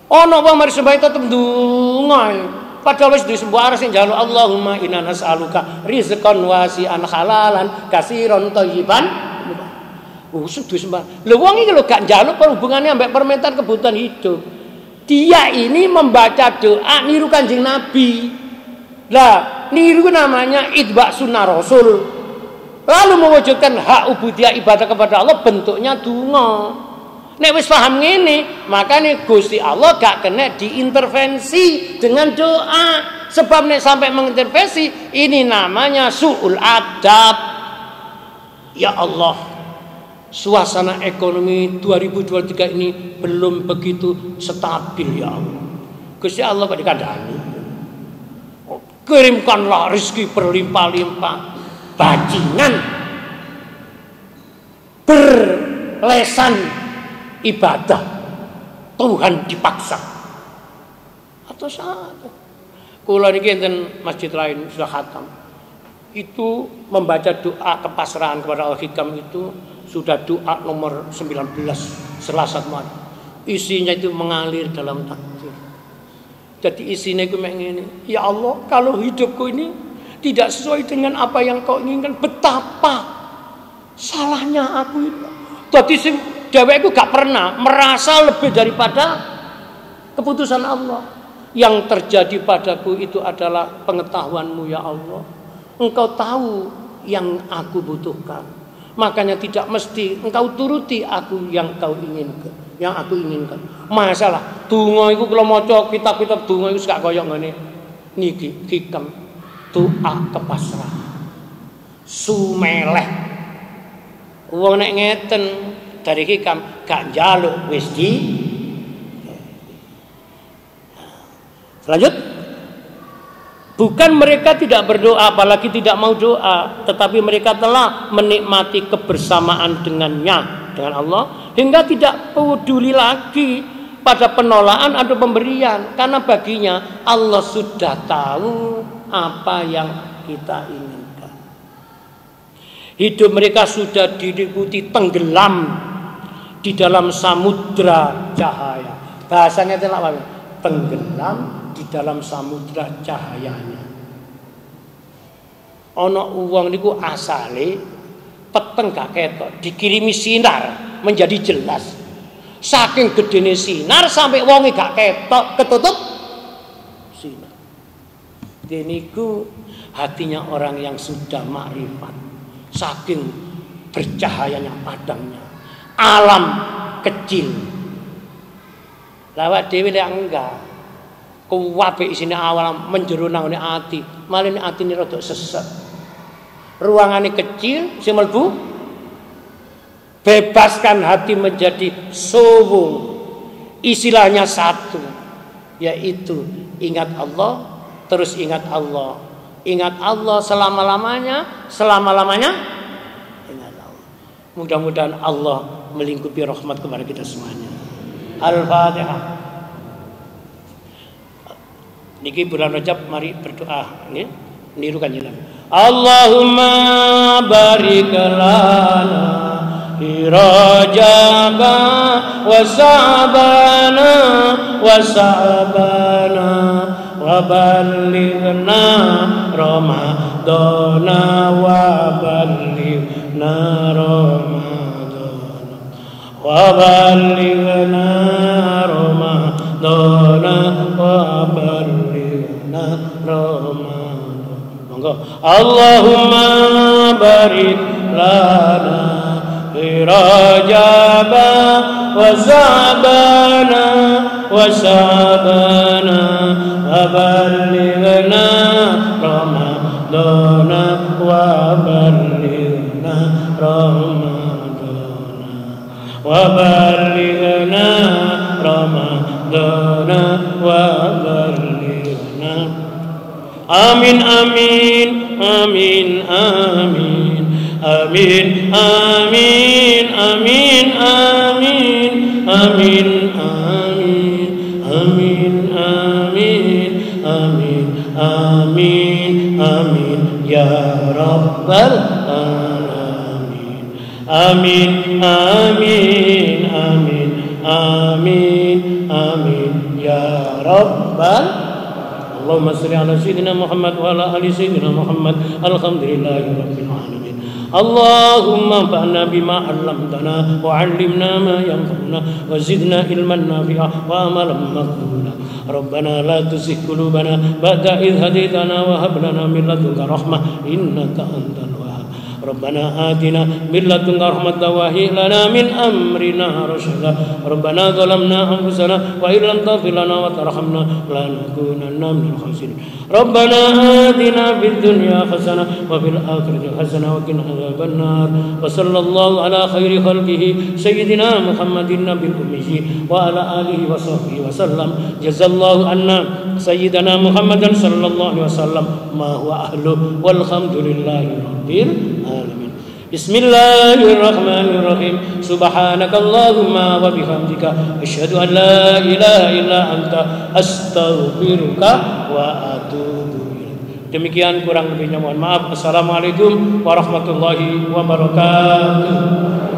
Ono wong mari sembahyang tetep ndonga. Padahal wis disembuh arep sing njaluk Allahumma inna nas'aluka rizqan wasi'an halalan katsiran thayyiban. Sudah sembah. Lho wong iki lho gak njaluk hubungannya ambek permintaan kebutuhan hidup. Dia ini membaca doa niru Kanjeng Nabi. Lah, niru namanya itba sunnah Rasul. Lalu mewujudkan hak ubudiyah ibadah kepada Allah bentuknya donga. Nek wis paham ngene, makane Gusti Allah gak kena diintervensi dengan doa. Sebab nek sampai mengintervensi, ini namanya su'ul adab. Ya Allah, suasana ekonomi 2023 ini belum begitu stabil ya Allah. Gusti Allah kok dikandani. Kirimkanlah rezeki berlimpah-limpah. bajingan berlesan ibadah, Tuhan dipaksa. Atau satu. Kula niki enten masjid lain sudah khatam. Itu membaca doa kepasrahan kepada Al-Hikam itu sudah doa nomor 19 Selasa kemarin. Isinya itu mengalir dalam takbir. Jadi isinya itu begini, ya Allah, kalau hidupku ini tidak sesuai dengan apa yang kau inginkan, betapa salahnya aku itu. Jadi dhewekku gak pernah merasa lebih daripada keputusan Allah. Yang terjadi padaku itu adalah pengetahuanmu ya Allah. Engkau tahu yang aku butuhkan. Makanya tidak mesti engkau turuti aku yang kau inginkan, yang aku inginkan. Masalah donga iku kula maca kitab-kitab donga iku gak koyo ngene. Niki hikam doa kepasrahan. Sumeleh. Wong nek ngeten dari hikam gak njaluk wis di. Lanjut. Bukan mereka tidak berdoa, apalagi tidak mau doa, tetapi mereka telah menikmati kebersamaan dengannya, dengan Allah, hingga tidak peduli lagi pada penolakan atau pemberian, karena baginya Allah sudah tahu apa yang kita inginkan. Hidup mereka sudah diliputi tenggelam di dalam samudra cahaya. Bahasanya itu apa? Tenggelam di dalam samudra cahayanya. Ana uang niku asale peteng gak ketok, dikirimi sinar menjadi jelas. Saking gedene sinar sampai wonge gak ketok, ketutup sinar. Deniku hatinya orang yang sudah makrifat. Saking bercahayanya padamnya. Alam kecil. Lawak dhewe lek enggak kuwabe isine awal menjero nang ati, malah atine rada sesek. Ruangane kecil, sing mlebu bebaskan hati menjadi suwung. Istilahnya satu, yaitu ingat Allah, terus ingat Allah. Ingat Allah selama-lamanya, selama-lamanya ingat Allah. Mudah-mudahan Allah melingkupi rahmat kepada kita semuanya. Al-Fatihah. Niki bulan Rajab, mari berdoa, nggih. Niru kanjeng. Allahumma barik lana fi Rajab wa Sa'bana wa Sa'bana wa ballighna Ramadana wa ballighna Ramadana wa ballighna Ramadana wa ballighna Ramadana. Monggo. Allahumma barik lana fi Rajab wa Sa'bana wa Sa'bana wa ballighna Ramadana wa ballighna Ramadana wa ballighna Ramadana wa ballighna. Amin amin amin amin amin amin amin amin amin amin amin amin amin amin amin ya rabbal alamin. Amin amin amin amin amin ya rabbal. Allahumma shalli ala sayyidina Muhammad wa ala ali sayyidina Muhammad. Alhamdulillahi rabbil alamin. Allahumma anfa'na bima 'allamtana wa 'allimna ma yanfa'una wa zidna ilman nafi'a wa amalan maqbula. Rabbana la tuzigh qulubana ba'da idh hadaytana wa hab lana min ladunka rahmah innaka antal wahhab. Rabbana atina min ladunka rahmatan wa hab lana min amrina rasyada. Rabbana zalamna anfusana wa illam taghfir lana wa tarhamna lanakunanna minal khasirin. Rabbana atina fid dunya hasanah wa fil akhirati hasanah wa qina adzabannar. Wa sallallahu ala khairi khalqihi sayyidina Muhammadin nabiyil ummi wa ala alihi wa sahbihi wa sallam. Jazallahu anna sayyidina Muhammadan sallallahu alaihi wasallam ma huwa ahlu walhamdulillahi. rabbil alamin. Bismillahirrahmanirrahim. Subhanakallahumma wa bihamdika asyhadu an la ilaha illa anta astaghfiruka wa atubu ilaik. Demikian, kurang lebihnya mohon maaf. Assalamualaikum warahmatullahi wabarakatuh.